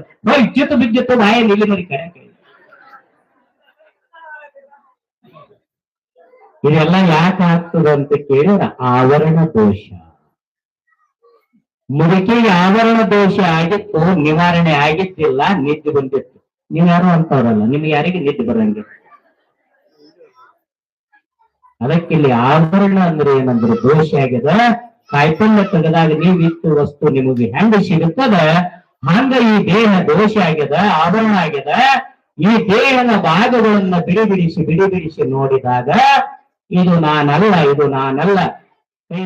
ಚಿತ್ತು ಬಿದ್ದಿತ್ತು ಬಾಯ ಇಲ್ಲಿ ಮರಿ ಕರೆ ಇದೆಲ್ಲ ಯಾಕೆ ಆಗ್ತದ ಅಂತ ಕೇಳಿದ್ರ ಆವರಣ ದೋಷ. ಮುದುಕಿಗೆ ಆವರಣ ದೋಷ ಆಗಿತ್ತು, ನಿವಾರಣೆ ಆಗಿದ್ದಿಲ್ಲ, ನಿದ್ದೆ ಬಂದಿತ್ತು. ನೀವ್ ಯಾರು ಅಂತವ್ರಲ್ಲ, ನಿಮ್ಗೆ ಯಾರಿಗೆ ನಿದ್ದೆ ಬರಂಗೆ. ಅದಕ್ಕಿಲ್ಲಿ ಆವರಣ ಅಂದ್ರೆ ಏನಂದ್ರೆ ದೋಷ ಆಗ್ಯದ. ಕಾಯಿಪಲ್ಯ ತೆಗೆದಾಗ ನೀವು ಇತ್ತು ವಸ್ತು ನಿಮಗೆ ಹೆಂಗ ಸಿಗುತ್ತದ ಹಂಗ ಈ ದೇಹ ದೋಷ ಆಗ್ಯದ, ಆವರಣ ಆಗ್ಯದ. ಈ ದೇಹದ ಭಾಗಗಳನ್ನ ಬಿಡಿಬಿಡಿಸಿ ನೋಡಿದಾಗ ಇದು ನಾನಲ್ಲ. ಕೈ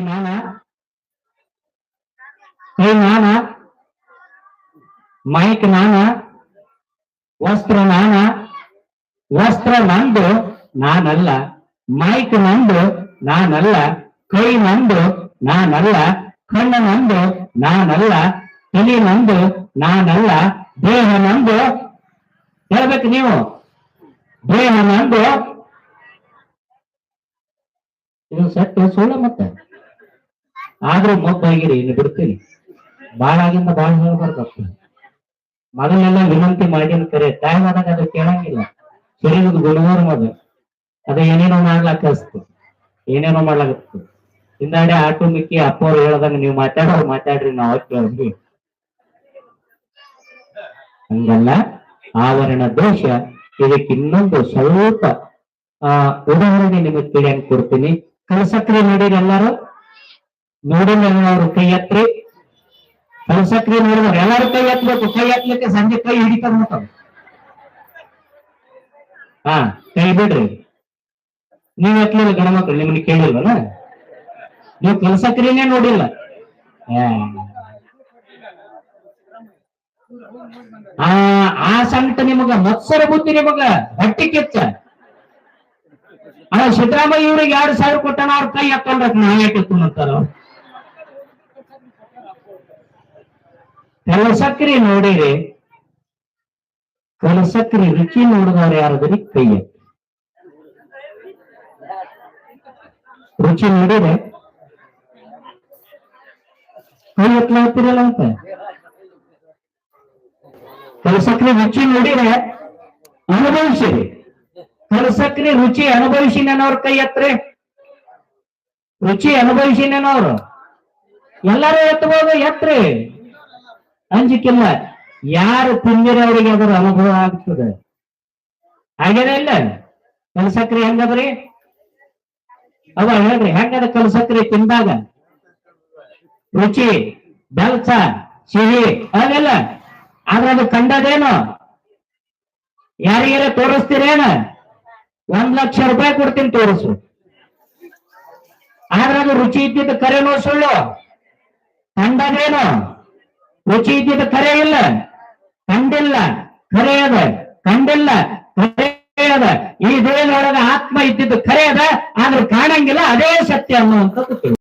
ನಾನ, ಮೈಕ್ ವಸ್ತ್ರ ನಂದು ನಾನಲ್ಲ, ಮೈಕ್ ನಂದು ನಾನಲ್ಲ, ಕೈ ನಂದು ನಾನಲ್ಲ, ಕಣ್ಣು ನಂದು ನಾನಲ್ಲ, ತಲೆ ನಂದು ನಾನಲ್ಲ, ದೇಹ ನಂದು. ಹೇಳ್ಬೇಕು ನೀವು, ದೇಹ ನಂದು. ಇದು ಸತ್ಯ ಸುಳ್ಳ ಮತ್ತೆ ಆದ್ರೂ ಮೊದ್ದಾಗಿರಿ ಇನ್ನು ಬಿಡ್ತೀನಿ. ಬಾಳ ಆಗಿಂದ ಬಾಳ ಹೇಳ್ಬಾರ್ದು. ಮೊದಲೆಲ್ಲ ವಿನಂತಿ ಮಾಡಿನ ಕರೆ ಟೈಮ್ ಆದಾಗ ಅದು ಕೇಳಂಗಿಲ್ಲ. ಶರೀರದ ಗುಣವಾರ ಮೊದಲು ಅದ ಏನೇನೋ ಮಾಡ್ಲಾಕಸ್ತು, ಏನೇನೋ ಮಾಡ್ಲಾಕತ್ತು. ಹಿಂದಾಡೆ ಆಟೋ ಮಿಕ್ಕಿ ಅಪ್ಪ ಅವ್ರು ಹೇಳ್ದಂಗ ನೀವು ಮಾತಾಡ್ರಿ ನಾವು ಕೇಳ್ರಿ. ಹಂಗಲ್ಲ, ಆವರಣ ದೋಷ. ಇದಕ್ಕೆ ಇನ್ನೊಂದು ಸ್ವಲ್ಪ ಉದಾಹರಣೆ ನಿಮಗೆ ತಿಳಿಯಂಗ್ ಕೊಡ್ತೀನಿ. ಕಲಸಕ್ರಿ ನೋಡಿರಿ ಎಲ್ಲಾರು? ನೋಡಿಲ್ಲ ಅವರು ಕೈ ಎತ್ರಿ. ಕಲಸಕ್ರಿ ನೋಡಿದ್ರು ಎಲ್ಲಾರು ಕೈ ಎತ್ತಬೇಕು. ಕೈ ಎತ್ತಲಿಕ್ಕೆ ಸಂಜೆ ಕೈ ಹಿಡಿತಾರ. ಕೈ ಬಿಡ್ರಿ. ನೀವ್ ಎತ್ತಲಿಲ್ಲ ಗಣಮಕ್ಳು, ನಿಮ್ಗೆ ಕೇಳಿಲ್ವನ? ನೀವು ಕಲಸಕ್ರಿನೇ ನೋಡಿಲ್ಲ. ಆ ಸಂಕಟ ನಿಮಗ ಮತ್ಸರ ಬುದ್ಧಿ, ನಿಮಗ ಹೊಟ್ಟಿ ಕಿಚ್ಚ. ಸಿದ್ದರಾಮಯ್ಯ ಇವ್ರಿಗೆ 2,000 ಕೊಟ್ಟನ, ಅವ್ರ ಕೈ ಎತ್ತೊಂಡ್ರಕ್ ನಾವೇ ಕಿತ್ತುಂತಾರ. ಕಲಸಕ್ರಿ ನೋಡಿರಿ, ಕಲಸಕ್ರಿ ರುಚಿ ನೋಡಿದವ್ರು ಯಾರಾದ್ರಿ ಕೈ ಎತ್ತ. ರುಚಿ ನೋಡಿದ್ರೆ ಕೈ ಎತ್ತಲಾಗ್ತಿರಲ್ಲ ಅಂತ. ಕಲಸಕ್ರಿ ರುಚಿ ನೋಡಿದ್ರೆ ಅನುಭವಿಸಿರಿ. ಕಲಸಕ್ರಿ ರುಚಿ ಅನುಭವಿಸಿನವ್ರ ಕೈ ಎತ್ರಿ. ರುಚಿ ಅನುಭವಿಸಿನವ್ರು ಎಲ್ಲಾರು ಎತ್ತಬಹುದು, ಎತ್ರಿ, ಅಂಜಿಕಿಲ್ಲ. ಯಾರು ತಿಂದಿರ ಅವರಿಗೆ ಅದರ ಅನುಭವ ಆಗ್ತದೆ. ಹಾಗೇನ ಇಲ್ಲ? ಕಲಸಕ್ರಿ ಹೆಂಗದ್ರಿ? ಅವ ಹೇಳ್ರಿ ಹೆಂಗದ ಕಲಸಕ್ರಿ ತಿಂದಾಗ? ರುಚಿ, ಬೆಲ್ಸ, ಸಿಹಿ ಅದೆಲ್ಲ. ಆದ್ರೆ ಅದು ಕಂಡದೇನು? ಯಾರಿಗಾರ ತೋರಿಸ್ತೀರೇನ? 1,00,000 ರೂಪಾಯಿ ಕೊಡ್ತೀನಿ ತೋರಿಸು. ಆದ್ರೆ ಅದು ರುಚಿ ಇದ್ದಿದ್ದು ಕರೆನೋ ಸುಳ್ಳು? ಕಂಡದೇನು? ರುಚಿ ಇದ್ದಿದ್ದು ಕರೆ ಇಲ್ಲ, ಕಂಡಿಲ್ಲ ಕರೆ ಅದ, ಕಂಡಿಲ್ಲ ಕರೆ ಅದ. ಈ ದೇಹದೊಳಗ ಆತ್ಮ ಇದ್ದಿದ್ದು ಕರೆ ಅದ, ಆದ್ರೆ ಕಾಣಂಗಿಲ್ಲ. ಅದೇ ಸತ್ಯ ಅನ್ನುವಂಥದ್ದು.